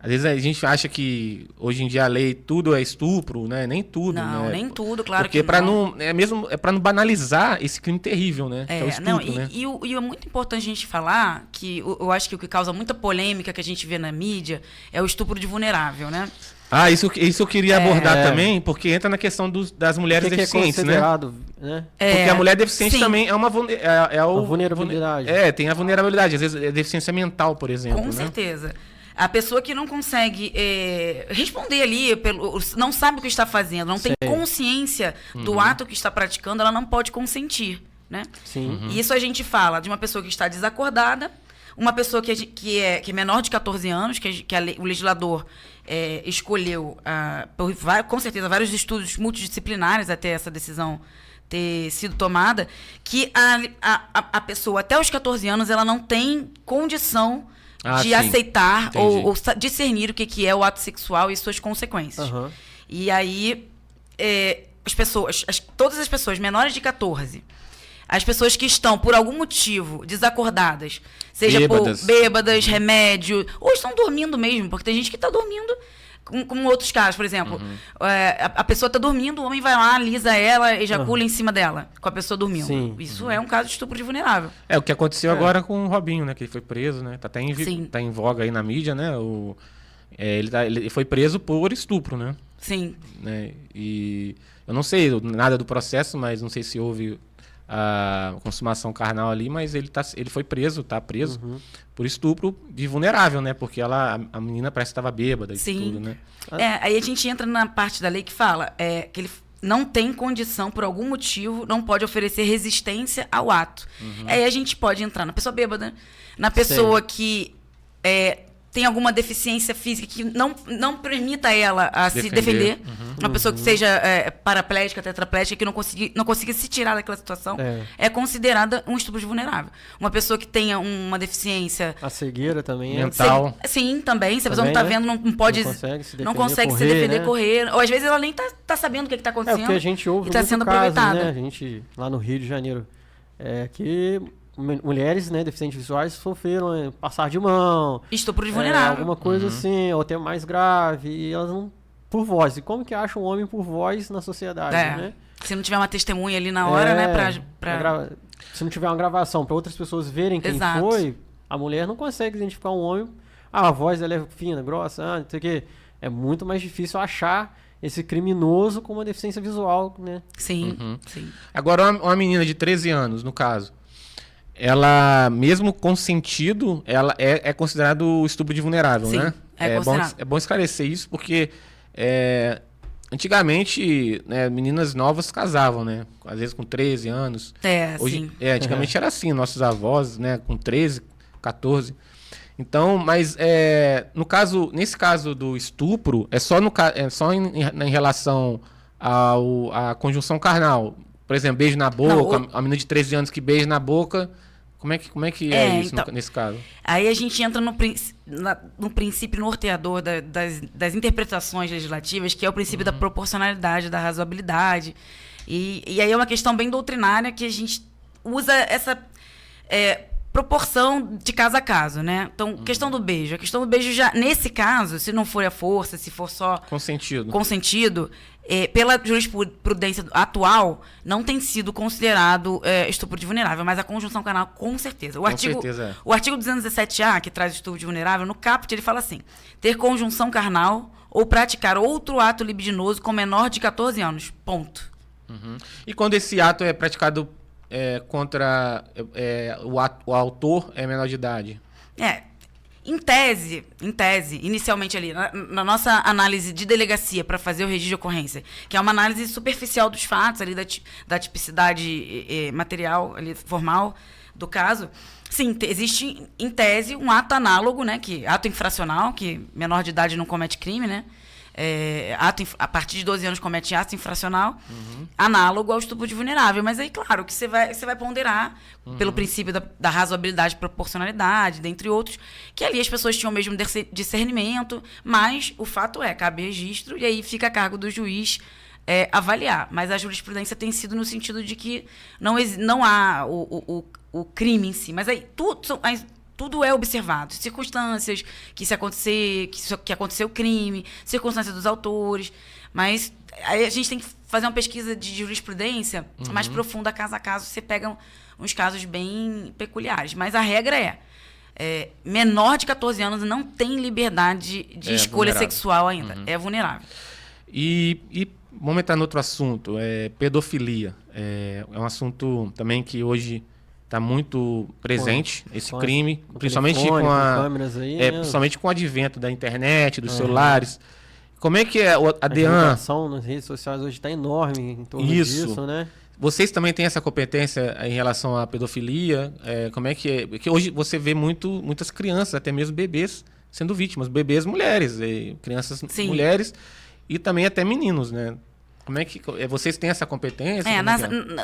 a gente acha que hoje em dia a lei tudo é estupro, né? Nem tudo, não, né? nem tudo, claro porque que não. Para não banalizar esse crime terrível, né? Que é o estupro, né? E é muito importante a gente falar que eu acho que o que causa muita polêmica que a gente vê na mídia é o estupro de vulnerável, né? Isso eu queria abordar também, porque entra na questão das mulheres deficientes, né? Porque a mulher deficiente também é uma vulnerabilidade. Tem a vulnerabilidade. Às vezes é deficiência mental, por exemplo. Com certeza. A pessoa que não consegue responder ali, não sabe o que está fazendo, não tem consciência do ato que está praticando, ela não pode consentir, né? Sim. E isso a gente fala de uma pessoa que está desacordada, uma pessoa que é menor de 14 anos, o legislador escolheu, com certeza, vários estudos multidisciplinares até essa decisão ter sido tomada, que a pessoa até os 14 anos ela não tem condição de aceitar ou discernir o que é o ato sexual e suas consequências. E aí, todas as pessoas menores de 14, as pessoas que estão, por algum motivo, desacordadas, seja bêbadas, remédio, ou estão dormindo mesmo, porque tem gente que está dormindo, como outros casos, por exemplo, a pessoa está dormindo, o homem vai lá, alisa ela, ejacula em cima dela, com a pessoa dormindo. Sim. Isso é um caso de estupro de vulnerável. O que aconteceu agora com o Robinho, né? Que ele foi preso, né? Tá em voga aí na mídia, né? Ele foi preso por estupro, né? Sim. Né? E eu não sei nada do processo, mas não sei se houve a consumação carnal ali, mas ele foi preso, tá preso por estupro de vulnerável, né? Porque a menina parece que estava bêbada e tudo, né? Aí a gente entra na parte da lei que fala que ele não tem condição, por algum motivo, não pode oferecer resistência ao ato. Aí a gente pode entrar na pessoa bêbada, na pessoa que tem alguma deficiência física que não permita ela a se defender. Uma pessoa que seja paraplégica, tetraplégica, que não consiga se tirar daquela situação, é considerada um estupro de vulnerável. Uma pessoa que tenha uma deficiência... A cegueira também mental. Sim, também. Se a pessoa não está vendo, não pode... Não consegue se defender, correr. Ou às vezes ela nem está sabendo o que está acontecendo. Porque a gente ouve e está sendo aproveitada. Né? A gente, lá no Rio de Janeiro, que... mulheres, né, deficientes visuais sofreram passar de mão, estupro de vulnerável, alguma coisa assim, ou até mais grave, e elas não por voz. E como que acha um homem por voz na sociedade, né? Se não tiver uma testemunha ali na hora, né, se não tiver uma gravação para outras pessoas verem quem foi, a mulher não consegue identificar um homem. A voz dela é fina, grossa, não sei o quê. É muito mais difícil achar esse criminoso com uma deficiência visual, né? Sim, sim. Agora, uma menina de 13 anos, no caso, ela, mesmo consentido, ela é considerado estupro de vulnerável, né? É bom esclarecer isso, porque antigamente, né, meninas novas casavam, né? Às vezes com 13 anos. Hoje, antigamente era assim, nossos avós, né, com 13, 14. Então, mas nesse caso do estupro, é só em relação à conjunção carnal. Por exemplo, beijo na boca, a menina de 13 anos que beija na boca. Como é que é isso então, nesse caso? Aí a gente entra no princípio norteador das interpretações legislativas, que é o princípio da proporcionalidade, da razoabilidade. E aí é uma questão bem doutrinária que a gente usa essa proporção de caso a caso, né? Então, questão do beijo. A questão do beijo já, nesse caso, se não for a força, se for só... Consentido, pela jurisprudência atual, não tem sido considerado estupro de vulnerável, mas a conjunção carnal, com certeza. O artigo 217A, que traz estupro de vulnerável, no caput, ele fala assim: ter conjunção carnal ou praticar outro ato libidinoso com menor de 14 anos. Ponto. E quando esse ato é praticado contra o autor é menor de idade? Em tese, inicialmente ali, na nossa análise de delegacia para fazer o registro de ocorrência, que é uma análise superficial dos fatos, ali da tipicidade material, ali, formal do caso, sim, existe, em tese, um ato análogo, né, ato infracional, que menor de idade não comete crime, né? A partir de 12 anos comete ato infracional, análogo ao estupro de vulnerável. Mas aí, claro, que você vai ponderar pelo princípio da razoabilidade e proporcionalidade, dentre outros, que ali as pessoas tinham o mesmo discernimento, mas o fato cabe registro e aí fica a cargo do juiz avaliar. Mas a jurisprudência tem sido no sentido de que não há o crime em si. Mas aí tudo é observado. Circunstâncias, que aconteceu o crime, circunstâncias dos autores. Mas aí a gente tem que fazer uma pesquisa de jurisprudência mais profunda, caso a caso. Você pega uns casos bem peculiares. Mas a regra menor de 14 anos não tem liberdade de escolha sexual ainda. É vulnerável. E vamos entrar no outro assunto. Pedofilia. É um assunto também que hoje... está muito presente esse crime, principalmente principalmente com o advento da internet, dos celulares. Como é que a DEAN... A nas redes sociais hoje está enorme em torno disso, né? Vocês também têm essa competência em relação à pedofilia? Como é que é? Porque hoje você vê muitas crianças, até mesmo bebês, sendo vítimas. Bebês mulheres, crianças mulheres e também até meninos, né? Como é que vocês têm essa competência?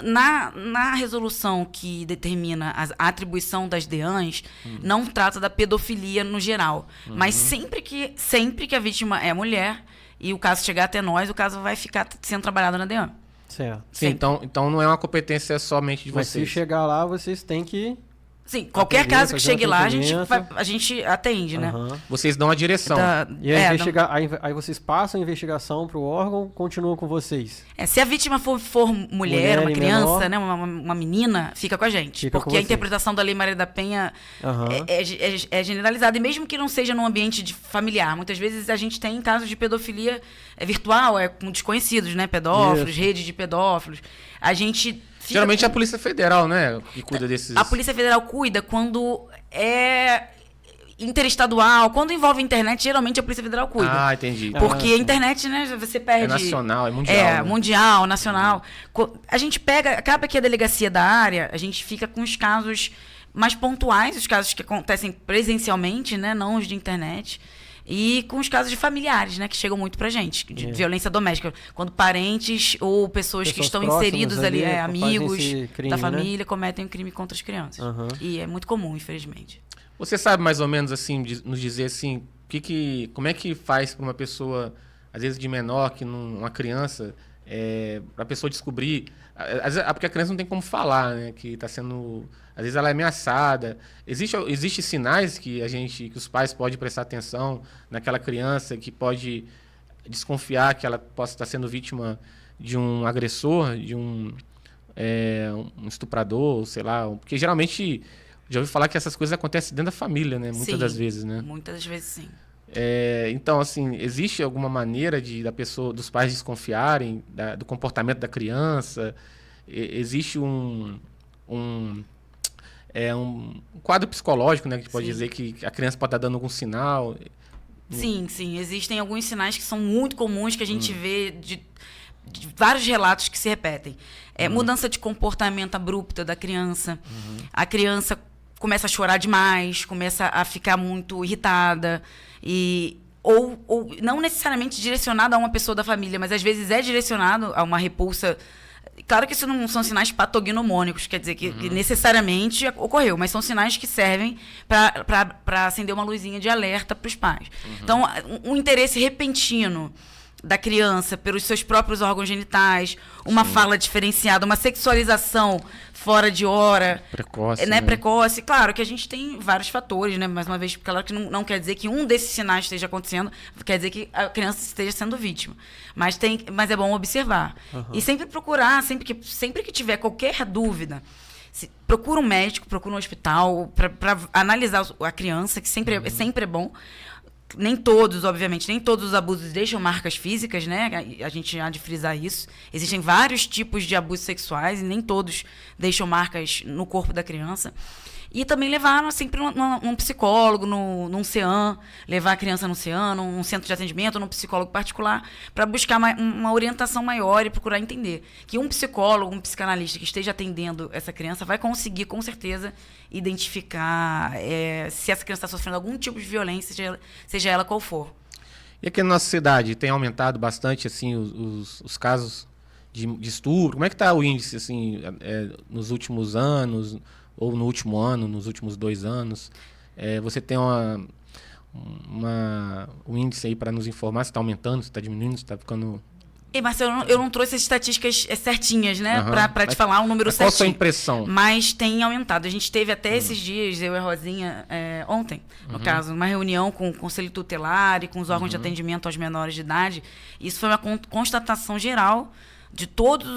Na resolução que determina a atribuição das DEANs, não trata da pedofilia no geral. Mas sempre que a vítima é mulher e o caso chegar até nós, o caso vai ficar sendo trabalhado na DEAN. Certo. Sim, então não é uma competência somente de vocês. Mas se chegar lá, vocês têm que... Sim, qualquer caso que chegue lá, a gente atende, né? Vocês dão a direção. E aí vocês passam a investigação para o órgão, continuam com vocês. Se a vítima for mulher uma criança, né, uma menina, fica com a gente. Porque a interpretação da Lei Maria da Penha é generalizada. E mesmo que não seja num ambiente familiar, muitas vezes a gente tem casos de pedofilia virtual, com desconhecidos, né? Pedófilos, rede de pedófilos. A gente... Geralmente é a Polícia Federal, né, que cuida desses... A Polícia Federal cuida quando é interestadual, quando envolve internet, geralmente a Polícia Federal cuida. Ah, entendi. Porque a internet, né, você perde... É nacional, é mundial. Né? Mundial, nacional. A gente acaba que a delegacia da área, a gente fica com os casos mais pontuais, os casos que acontecem presencialmente, né, não os de internet. E com os casos de familiares, né, que chegam muito pra gente, de violência doméstica. Quando parentes ou pessoas que estão inseridos ali, amigos crime, da família, cometem um crime contra as crianças. E é muito comum, infelizmente. Você sabe mais ou menos, assim, nos dizer assim, como é que faz para uma pessoa, às vezes de menor, que uma criança, para a pessoa descobrir... Porque a criança não tem como falar, né, que está sendo... Às vezes ela é ameaçada. Existem sinais que os pais podem prestar atenção naquela criança, que pode desconfiar que ela possa estar sendo vítima de um agressor, de um estuprador, sei lá. Porque geralmente, já ouvi falar que essas coisas acontecem dentro da família, né? Muitas das vezes, né? Muitas vezes, sim. Então, assim, existe alguma maneira dos pais desconfiarem do comportamento da criança? Existe um quadro psicológico, né, que pode dizer que a criança pode estar dando algum sinal. Sim. Existem alguns sinais que são muito comuns, que a gente vê de vários relatos que se repetem. Mudança de comportamento abrupta da criança. A criança começa a chorar demais, começa a ficar muito irritada. Ou não necessariamente direcionado a uma pessoa da família, mas às vezes é direcionado a uma repulsa Claro que isso não são sinais patognomônicos, quer dizer que necessariamente ocorreu, mas são sinais que servem para acender uma luzinha de alerta para os pais. Então, um interesse repentino da criança pelos seus próprios órgãos genitais, uma fala diferenciada, uma sexualização fora de hora. Precoce. Né? Precoce. Claro que a gente tem vários fatores, né? Mais uma vez, claro que não quer dizer que um desses sinais esteja acontecendo, quer dizer que a criança esteja sendo vítima. Mas é bom observar. E sempre procurar, sempre que tiver qualquer dúvida, procura um médico, procura um hospital para analisar a criança, que sempre é bom. Nem todos, obviamente, nem todos os abusos deixam marcas físicas, né? A gente há de frisar isso. Existem vários tipos de abusos sexuais e nem todos deixam marcas no corpo da criança. E também levar sempre num psicólogo, num CEAM, levar a criança no CEAM, num centro de atendimento, num psicólogo particular, para buscar uma orientação maior e procurar entender que um psicólogo, um psicanalista que esteja atendendo essa criança vai conseguir, com certeza, identificar se essa criança está sofrendo algum tipo de violência, seja ela qual for. E aqui na nossa cidade tem aumentado bastante assim, os casos de estupro? Como é que está o índice assim, nos últimos anos, ou no último ano, nos últimos 2 anos? Você tem um índice aí para nos informar se está aumentando, se está diminuindo, se está ficando... Marcelo, eu não trouxe as estatísticas certinhas, né? Para te falar um número certinho. Qual a sua impressão? Mas tem aumentado. A gente teve até esses dias, eu e a Rosinha, ontem, no caso, uma reunião com o Conselho Tutelar e com os órgãos de atendimento aos menores de idade. Isso foi uma constatação geral de todos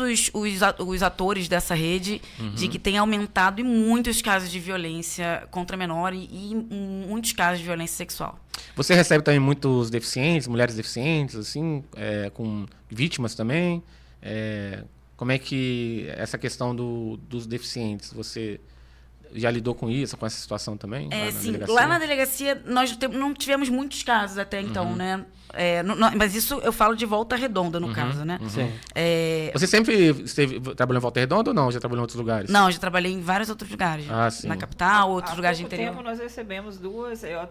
os atores dessa rede, de que tem aumentado em muitos casos de violência contra menor e muitos casos de violência sexual. Você recebe também muitos deficientes, mulheres deficientes, assim, com vítimas também? Como é que essa questão dos deficientes, você já lidou com isso, com essa situação também? Sim, lá na delegacia nós não tivemos muitos casos até então, né? Mas isso eu falo de Volta Redonda, no caso, né? Sim. Você sempre trabalhou em Volta Redonda ou não? Já trabalhou em outros lugares? Não, já trabalhei em vários outros lugares. Sim. Na capital, outros lugares de interior. Há pouco tempo nós recebemos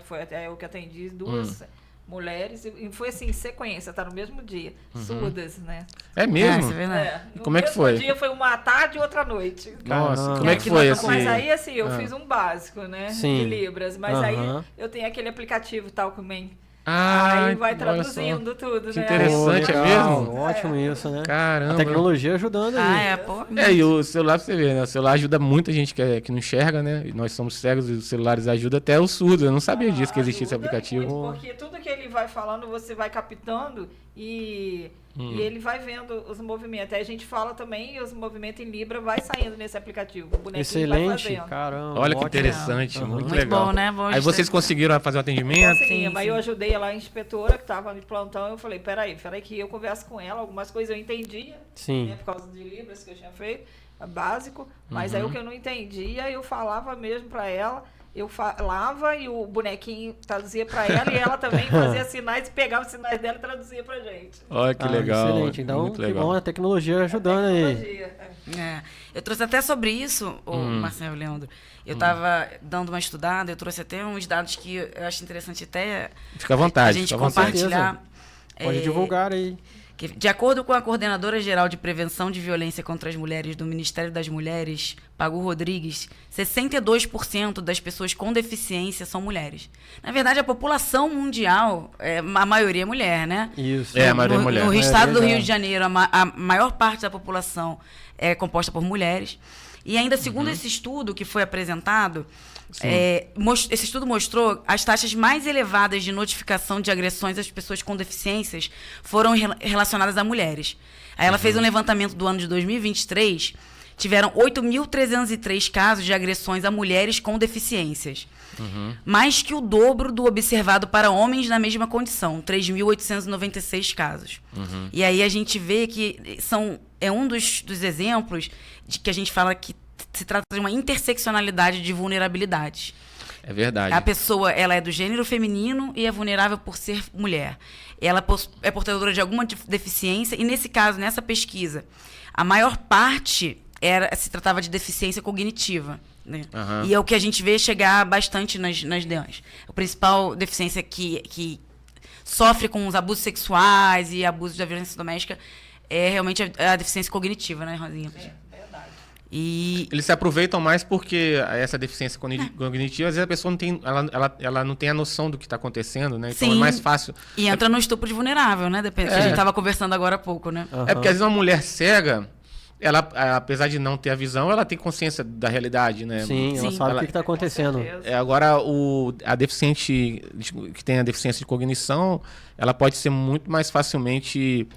foi até eu que atendi, duas mulheres, e foi assim, em sequência, tá no mesmo dia, surdas, né? É mesmo? Isso é verdade. E como é que foi? No dia foi uma tarde e outra à noite. Nossa, como é que foi assim? Mas aí, assim, eu fiz um básico, né? Sim. De Libras, mas aí eu tenho aquele aplicativo Talkman. Ah, aí vai olha traduzindo só. tudo, Que né? interessante, é mesmo? Ótimo isso, né? Caramba. A tecnologia ajudando aí. Pô. E o celular, pra você ver, né? O celular ajuda muita gente que não enxerga, né? E nós somos cegos e os celulares ajudam até os surdos. Eu não sabia disso, que existia esse aplicativo. Muito, porque tudo que ele vai falando, você vai captando e ele vai vendo os movimentos. Aí a gente fala também e os movimentos em Libra vai saindo nesse aplicativo. O bonequinho vai Excelente, fazendo. caramba. Olha que ótimo. interessante, muito Muito legal. bom, né? Bom Aí vocês conseguiram fazer o atendimento? Conseguimos, Sim, mas sim. eu ajudei lá a inspetora que estava de plantão. Eu falei, peraí que eu converso com ela. Algumas coisas eu entendia, Sim. né, por causa de Libras que eu tinha feito, básico. Mas aí o que eu não entendia, eu falava mesmo para ela. Eu falava e o bonequinho traduzia para ela e ela também fazia sinais, pegava os sinais dela e traduzia pra gente. Olha que legal. Excelente. Então, muito que legal. bom a tecnologia ajudando aí. Eu trouxe até sobre isso, Marcelo, Leandro. Eu estava dando uma estudada, eu trouxe até uns dados que eu acho interessante até Fica à vontade, a gente fica à vontade. compartilhar. Pode divulgar aí. De acordo com a Coordenadora Geral de Prevenção de Violência contra as Mulheres do Ministério das Mulheres, Pagu Rodrigues, 62% das pessoas com deficiência são mulheres. Na verdade, a população mundial, a maioria é mulher, né? Isso. A maioria é mulher. No estado do Rio de Janeiro, a maior parte da população é composta por mulheres. E ainda, segundo esse estudo que foi apresentado, esse estudo mostrou as taxas mais elevadas de notificação de agressões às pessoas com deficiências foram relacionadas a mulheres. Aí ela fez um levantamento do ano de 2023, tiveram 8.303 casos de agressões a mulheres com deficiências. Mais que o dobro do observado para homens na mesma condição, 3.896 casos. E aí a gente vê que é um dos exemplos de que a gente fala que se trata de uma interseccionalidade de vulnerabilidades. É verdade. A pessoa, ela é do gênero feminino e é vulnerável por ser mulher. Ela é portadora de alguma deficiência e, nesse caso, nessa pesquisa, a maior parte se tratava de deficiência cognitiva. Né? E é o que a gente vê chegar bastante nas DEANs. A principal deficiência que sofre com os abusos sexuais e abusos da violência doméstica é realmente a deficiência cognitiva, né, Rosinha? Verdade. E eles se aproveitam mais porque essa deficiência cognitiva, às vezes a pessoa não tem, ela não tem a noção do que está acontecendo, né? Então é mais fácil. E entra no estupro de vulnerável, né? Depende. A gente estava conversando agora há pouco, né? É porque às vezes uma mulher cega, ela, apesar de não ter a visão, ela tem consciência da realidade, né? Sim, ela sabe o que está acontecendo. Agora, a deficiente que tem a deficiência de cognição, ela pode ser muito mais facilmente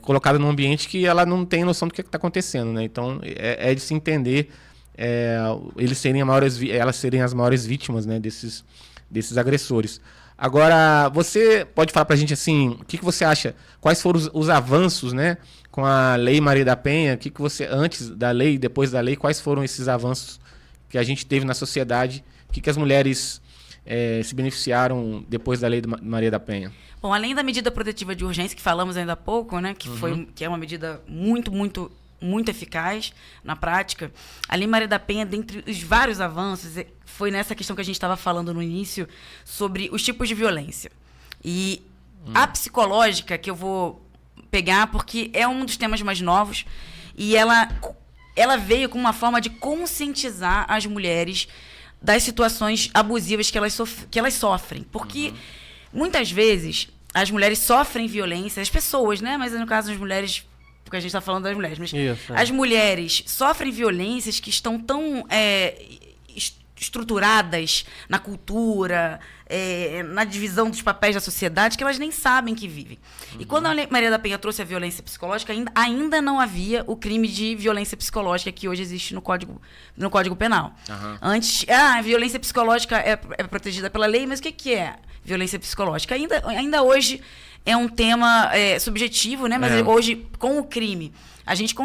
colocada num ambiente que ela não tem noção do que está acontecendo, né? Então, é de se entender elas serem as maiores vítimas, né, desses agressores. Agora, você pode falar para a gente assim, o que você acha? Quais foram os avanços, né, com a Lei Maria da Penha? O que você, antes da lei e depois da lei, quais foram esses avanços que a gente teve na sociedade? O que as mulheres se beneficiaram depois da Lei Maria da Penha? Bom, além da medida protetiva de urgência, que falamos ainda há pouco, né, que é uma medida muito, muito, muito eficaz na prática, a Lei Maria da Penha, dentre os vários avanços, foi nessa questão que a gente estava falando no início, sobre os tipos de violência. E a psicológica, que eu vou pegar, porque é um dos temas mais novos, e ela veio com uma forma de conscientizar as mulheres das situações abusivas que elas sofrem. Porque muitas vezes as mulheres sofrem violência, as pessoas, né? Mas no caso das mulheres, porque a gente está falando das mulheres, mas as mulheres sofrem violências que estão tão estruturadas na cultura, na divisão dos papéis da sociedade, que elas nem sabem que vivem. E quando a Lei Maria da Penha trouxe a violência psicológica, ainda não havia o crime de violência psicológica que hoje existe no Código Penal. Antes, a violência psicológica é protegida pela lei, mas o que é violência psicológica? Ainda hoje é um tema subjetivo, né? Mas hoje, com o crime, a gente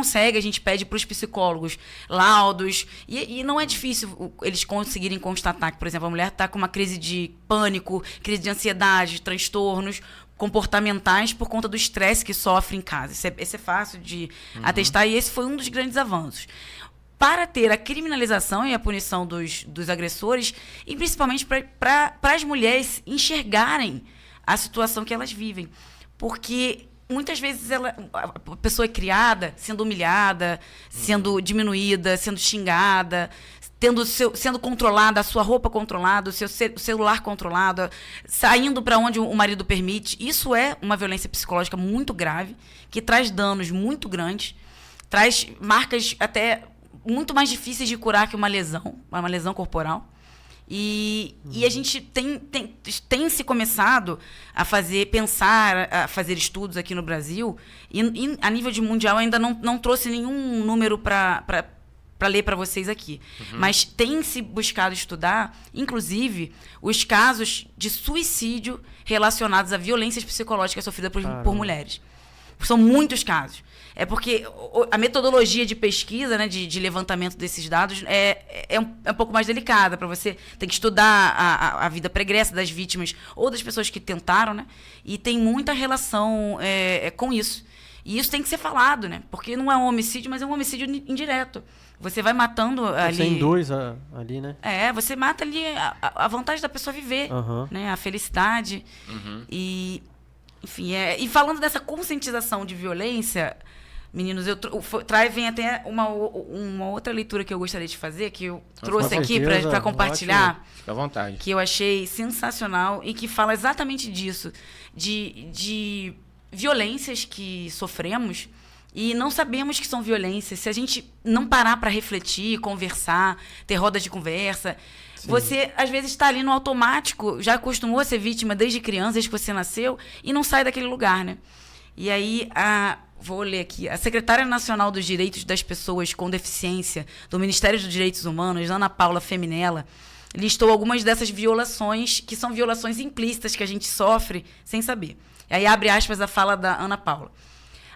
pede para os psicólogos laudos, e não é difícil eles conseguirem constatar que, por exemplo, a mulher está com uma crise de pânico, crise de ansiedade, transtornos comportamentais por conta do estresse que sofre em casa. Esse é fácil de atestar, e esse foi um dos grandes avanços. Para ter a criminalização e a punição dos agressores, e principalmente para as mulheres enxergarem a situação que elas vivem. Porque muitas vezes a pessoa é criada sendo humilhada, sendo diminuída, sendo xingada, sendo controlada, a sua roupa controlada, o seu celular controlado, saindo para onde o marido permite. Isso é uma violência psicológica muito grave, que traz danos muito grandes, traz marcas até muito mais difíceis de curar que uma lesão corporal. E a gente tem se começado a fazer estudos aqui no Brasil, e a nível de mundial ainda não trouxe nenhum número para ler para vocês aqui. Mas tem se buscado estudar, inclusive, os casos de suicídio relacionados a violências psicológicas sofridas por mulheres. São muitos casos. É porque a metodologia de pesquisa, né, de levantamento desses dados é um pouco mais delicada. Para você tem que estudar a vida pregressa das vítimas ou das pessoas que tentaram, né? E tem muita relação com isso. E isso tem que ser falado, né? Porque não é um homicídio, mas é um homicídio indireto. Você vai matando ali... Você induz ali, né? Você mata ali a vontade da pessoa viver, né? A felicidade. E, enfim, e falando dessa conscientização de violência... Meninos, vem até uma outra leitura que eu gostaria de fazer, que eu trouxe aqui para compartilhar. Fica à vontade. Que eu achei sensacional e que fala exatamente disso, de violências que sofremos e não sabemos que são violências. Se a gente não parar para refletir, conversar, ter rodas de conversa... Sim. Você, às vezes, está ali no automático, já acostumou a ser vítima desde criança, desde que você nasceu, e não sai daquele lugar, né? E aí, vou ler aqui. A secretária nacional dos Direitos das Pessoas com Deficiência do Ministério dos Direitos Humanos, Ana Paula Feminella, listou algumas dessas violações, que são violações implícitas que a gente sofre sem saber. E aí abre aspas a fala da Ana Paula.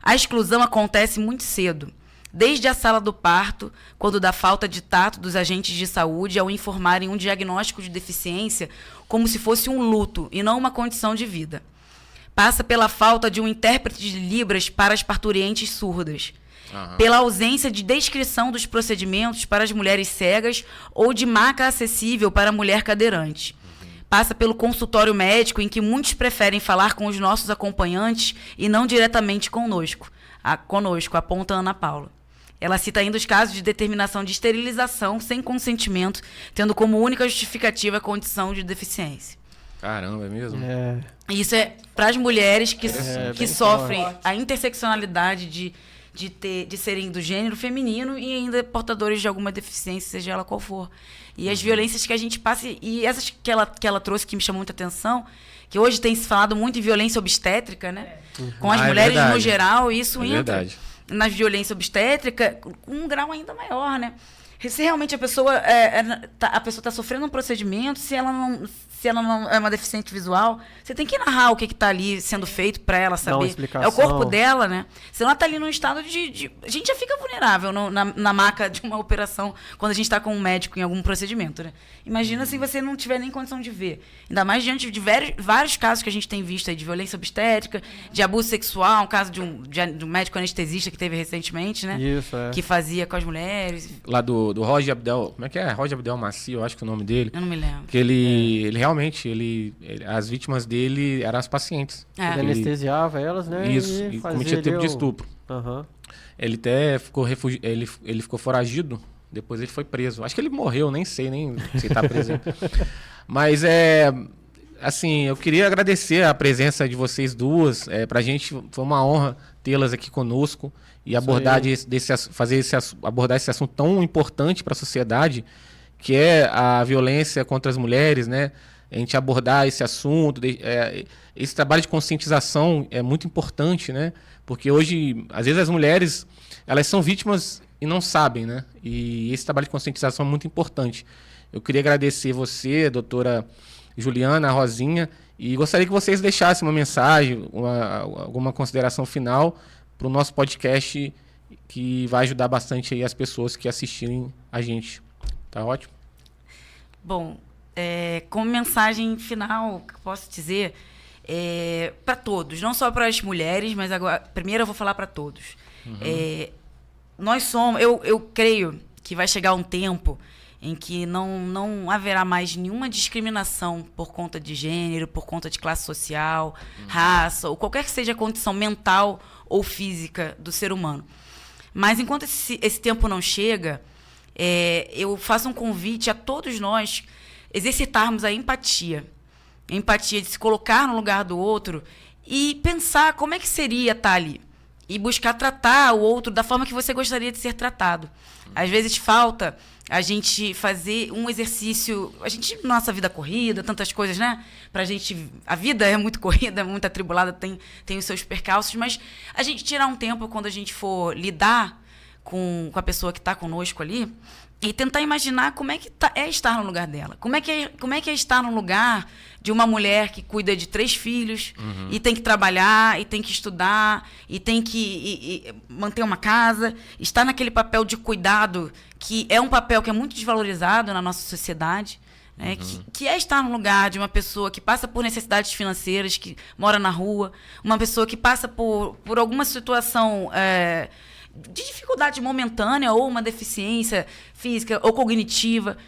A exclusão acontece muito cedo, desde a sala do parto, quando da falta de tato dos agentes de saúde ao informarem um diagnóstico de deficiência como se fosse um luto e não uma condição de vida. Passa pela falta de um intérprete de Libras para as parturientes surdas, pela ausência de descrição dos procedimentos para as mulheres cegas ou de maca acessível para a mulher cadeirante, passa pelo consultório médico, em que muitos preferem falar com os nossos acompanhantes e não diretamente conosco, aponta Ana Paula. Ela cita ainda os casos de determinação de esterilização sem consentimento, tendo como única justificativa a condição de deficiência. Caramba, é mesmo? Isso é para as mulheres que sofrem a interseccionalidade de serem do gênero feminino e ainda portadores de alguma deficiência, seja ela qual for. E as violências que a gente passa, e essas que ela trouxe que me chamou muita atenção, que hoje tem se falado muito em violência obstétrica, né? Com as mulheres no geral, isso entra na violência obstétrica com um grau ainda maior, né? Se realmente a pessoa está sofrendo um procedimento, se ela não é uma deficiente visual, você tem que narrar o que está ali sendo feito para ela saber. É o corpo dela, né? Senão ela está ali num estado de... A gente já fica vulnerável na maca de uma operação quando a gente está com um médico em algum procedimento, né? Imagina se você não tiver nem condição de ver. Ainda mais diante de vários casos que a gente tem visto aí de violência obstétrica, de abuso sexual, um caso de um médico anestesista que teve recentemente, né? Isso, que fazia com as mulheres. Lá do Roger Abdel... Como é que é? Roger Abdel Macio, eu acho que é o nome dele. Eu não me lembro. Que ele realmente, as vítimas dele eram as pacientes. Ele anestesiava elas, né? Isso, e cometia tipo de estupro. Ele até ficou ele ficou foragido, depois ele foi preso. Acho que ele morreu, nem sei se está preso. Mas assim, eu queria agradecer a presença de vocês duas. Pra gente foi uma honra tê-las aqui conosco e abordar esse assunto tão importante para a sociedade, que é a violência contra as mulheres, né? A gente abordar esse assunto, esse trabalho de conscientização é muito importante, né? Porque hoje, às vezes as mulheres, elas são vítimas e não sabem, né? E esse trabalho de conscientização é muito importante. Eu queria agradecer você, doutora Juliana, a Rosinha, e gostaria que vocês deixassem uma mensagem, alguma consideração final para o nosso podcast, que vai ajudar bastante aí as pessoas que assistirem a gente. Tá ótimo? Bom, como mensagem final, que eu posso dizer, para todos, não só para as mulheres, mas agora, primeiro eu vou falar para todos. Nós somos, eu creio que vai chegar um tempo em que não haverá mais nenhuma discriminação por conta de gênero, por conta de classe social, raça, ou qualquer que seja a condição mental ou física do ser humano. Mas enquanto esse tempo não chega, eu faço um convite a todos nós exercitarmos a empatia. A empatia de se colocar no lugar do outro e pensar como é que seria estar ali. E buscar tratar o outro da forma que você gostaria de ser tratado. Às vezes falta a gente fazer um exercício... Nossa vida corrida, tantas coisas, né? Pra gente... A vida é muito corrida, é muito atribulada, tem os seus percalços, mas a gente tirar um tempo quando a gente for lidar com a pessoa que está conosco ali e tentar imaginar como é que é estar no lugar dela. Como é que é estar no lugar de uma mulher que cuida de 3 filhos e tem que trabalhar, e tem que estudar, e tem que manter uma casa, estar naquele papel de cuidado, que é um papel que é muito desvalorizado na nossa sociedade, né? Que é estar no lugar de uma pessoa que passa por necessidades financeiras, que mora na rua, uma pessoa que passa por alguma situação... de dificuldade momentânea ou uma deficiência física ou cognitiva,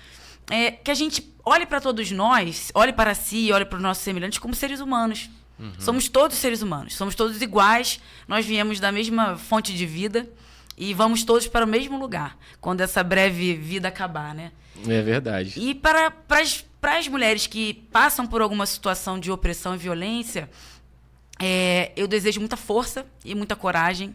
que a gente olhe para todos nós, olhe para si, olhe para os nossos semelhantes como seres humanos. Somos todos seres humanos, somos todos iguais, nós viemos da mesma fonte de vida e vamos todos para o mesmo lugar, quando essa breve vida acabar, né? É verdade. E para as mulheres que passam por alguma situação de opressão e violência, eu desejo muita força e muita coragem,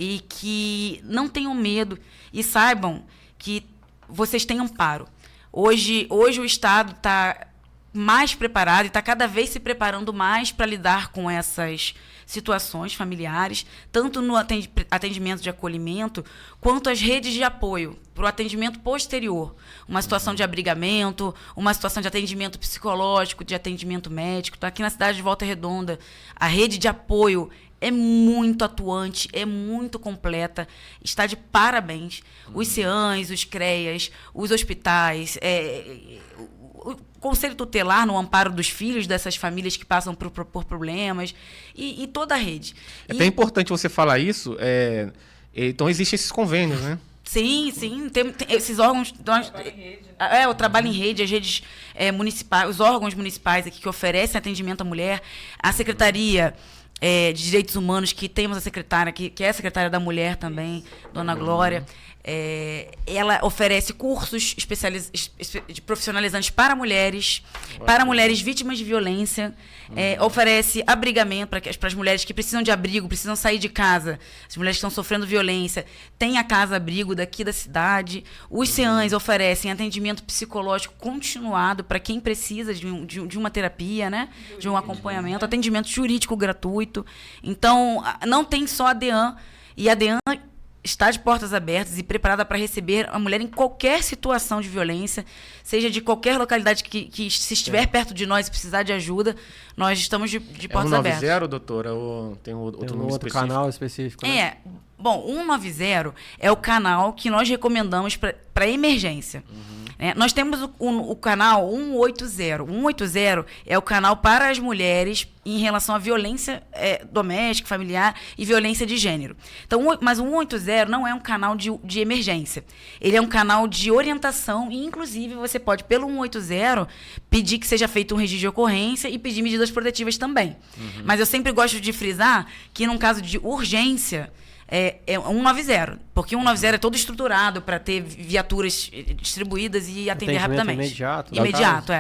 e que não tenham medo e saibam que vocês têm amparo. Hoje o Estado está mais preparado e está cada vez se preparando mais para lidar com essas situações familiares, tanto no atendimento de acolhimento, quanto as redes de apoio para o atendimento posterior. Uma situação de abrigamento, uma situação de atendimento psicológico, de atendimento médico. Então, aqui na cidade de Volta Redonda, a rede de apoio é muito atuante, é muito completa, está de parabéns. Os CEANs, os CREAs, os hospitais, o Conselho Tutelar no amparo dos filhos dessas famílias que passam por problemas, e toda a rede. É até importante você falar isso, então existem esses convênios, né? Sim, tem esses órgãos... o trabalho em rede, as redes municipais, os órgãos municipais aqui que oferecem atendimento à mulher, a Secretaria de Direitos Humanos, que temos a secretária, que é a secretária da Mulher também, Dona Glória. Ela oferece cursos profissionalizantes para mulheres vítimas de violência, oferece abrigamento para as mulheres que precisam de abrigo, precisam sair de casa, as mulheres que estão sofrendo violência, tem a casa-abrigo daqui da cidade. Os CEANs oferecem atendimento psicológico continuado para quem precisa de uma terapia, né? De um acompanhamento, atendimento jurídico gratuito. Então, não tem só a DEAN, e a DEAN está de portas abertas e preparada para receber a mulher em qualquer situação de violência, seja de qualquer localidade que se estiver perto de nós e precisar de ajuda, nós estamos de portas abertas. 190, doutora? Ou tem outro número outro específico? Canal específico, né? Bom, 190 é o canal que nós recomendamos para emergência. Nós temos o canal 180. 180 é o canal para as mulheres em relação à violência doméstica, familiar e violência de gênero. Então, mas o 180 não é um canal de emergência. Ele é um canal de orientação e, inclusive, você pode, pelo 180, pedir que seja feito um registro de ocorrência e pedir medidas protetivas também. Mas eu sempre gosto de frisar que, num caso de urgência, é 190, porque 190 é todo estruturado para ter viaturas distribuídas e atender rapidamente. Imediato,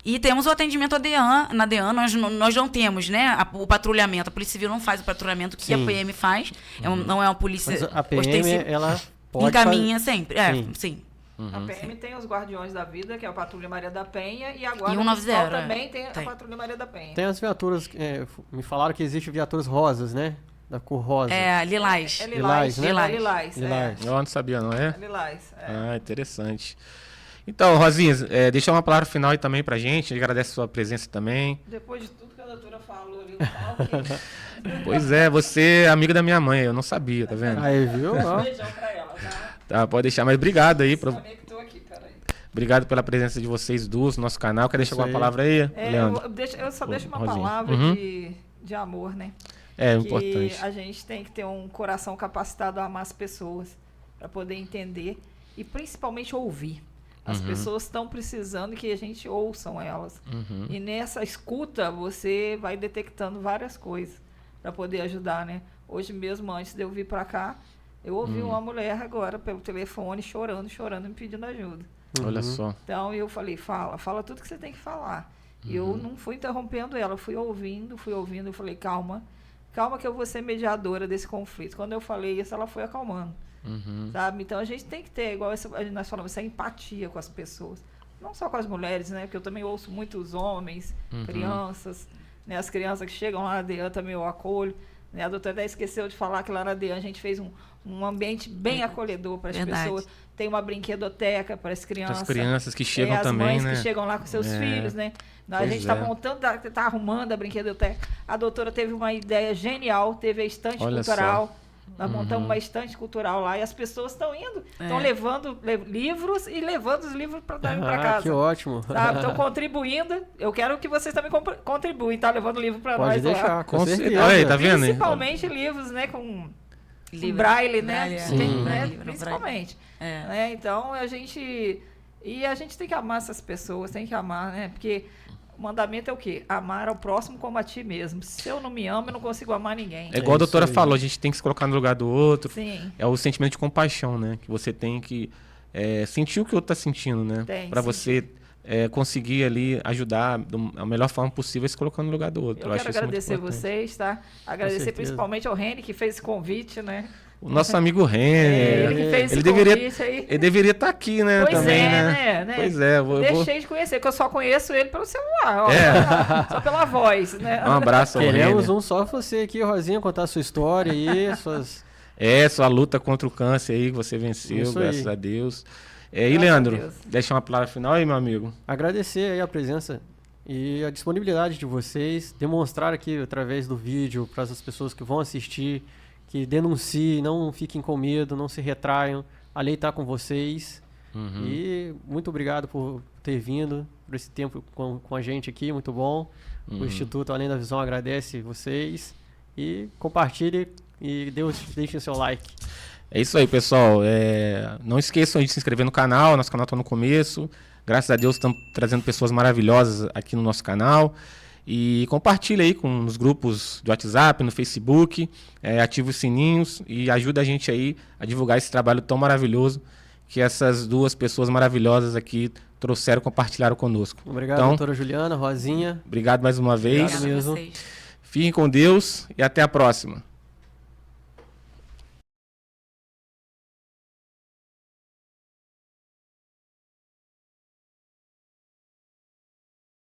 E temos o atendimento à DEAN. Na DEAN nós não temos, né, o patrulhamento. A Polícia Civil não faz o patrulhamento que a PM faz. Não é uma polícia... Mas a PM, ela pode encaminha sempre. Sim. A PM tem os Guardiões da Vida, que é a Patrulha Maria da Penha, e a Guarda 190 Municipal também tem a Patrulha Maria da Penha. Tem as viaturas, me falaram que existem viaturas rosas, né? Da cor rosa. Lilás. Lilás, né? Lilás. Eu não sabia, não é? Lilás. Ah, interessante. Então, Rosinha, deixa uma palavra final aí também pra gente. Agradece a sua presença também. Depois de tudo que a doutora falou ali no palco. Pois é, você é amiga da minha mãe, eu não sabia, tá vendo? Aí, viu? Um beijão pra ela, tá? Tá, pode deixar, mas obrigado aí. Sabia que tô aqui, peraí. Obrigado pela presença de vocês duas no nosso canal. Quer deixar alguma palavra aí, Leandro? Eu só deixo uma palavra de amor, né? É importante. A gente tem que ter um coração capacitado a amar as pessoas, para poder entender e principalmente ouvir. As pessoas estão precisando que a gente ouçam elas. E nessa escuta você vai detectando várias coisas para poder ajudar, né? Hoje mesmo, antes de eu vir para cá, eu ouvi uma mulher agora pelo telefone chorando, me pedindo ajuda. Olha só. Então eu falei, fala tudo que você tem que falar. E eu não fui interrompendo ela, fui ouvindo, eu falei, calma que eu vou ser mediadora desse conflito. Quando eu falei isso, ela foi acalmando. Sabe? Então a gente tem que ter, igual nós falamos, essa empatia com as pessoas. Não só com as mulheres, né? Porque eu também ouço muitos homens, crianças, né? As crianças que chegam lá na DEAN também eu acolho. Né? A doutora até esqueceu de falar que lá na DEAN a gente fez um ambiente bem acolhedor para as pessoas. Tem uma brinquedoteca para as crianças. As crianças que chegam também, as mães né? que chegam lá com seus filhos, né? A gente está montando, está arrumando a brinquedoteca. A doutora teve uma ideia genial, teve a estante cultural. Nós montamos uma estante cultural lá e as pessoas estão indo, estão levando livros e levando os livros para casa. Que ótimo. Estão contribuindo. Eu quero que vocês também contribuem, tá? Levando livro para nós lá. Pode deixar, com certeza. Aí, tá vendo? Principalmente livros, né? Com braille, né? Sim. Principalmente. Né? Então, a gente tem que amar essas pessoas, tem que amar, né? Porque o mandamento é o quê? Amar ao próximo como a ti mesmo. Se eu não me amo, eu não consigo amar ninguém. É igual a doutora falou, a gente tem que se colocar no lugar do outro. Sim. É o sentimento de compaixão, né? Que você tem que sentir o que o outro está sentindo, né? Para você conseguir ali ajudar da melhor forma possível, se colocando no lugar do outro. Eu quero agradecer vocês, tá? Agradecer principalmente ao Reni, que fez esse convite, né? O nosso amigo Renner, ele que fez esse convite aí. Ele deveria estar aqui, né? Pois também, né? Pois é. Deixei de conhecer, porque eu só conheço ele pelo celular. Só pela voz, né? Um abraço ao Renner. Queremos só você aqui, Rosinha, contar a sua história aí, suas... sua luta contra o câncer aí, que você venceu, graças a Deus. E Leandro, deixa uma palavra final aí, meu amigo. Agradecer aí a presença e a disponibilidade de vocês, demonstrar aqui através do vídeo para as pessoas que vão assistir, que denunciem, não fiquem com medo, não se retraiam. A lei está com vocês. E muito obrigado por ter vindo, por esse tempo com a gente aqui, muito bom. O Instituto Além da Visão agradece vocês. E compartilhe e deixem o seu like. É isso aí, pessoal. Não esqueçam de se inscrever no canal. Nosso canal está no começo. Graças a Deus estamos trazendo pessoas maravilhosas aqui no nosso canal. E compartilha aí nos grupos do WhatsApp, no Facebook. Ativa os sininhos e ajuda a gente aí a divulgar esse trabalho tão maravilhoso que essas duas pessoas maravilhosas aqui trouxeram, compartilharam conosco. Obrigado, então, doutora Juliana, Rosinha. Obrigado mais uma vez. Obrigado mesmo. Fiquem com Deus e até a próxima.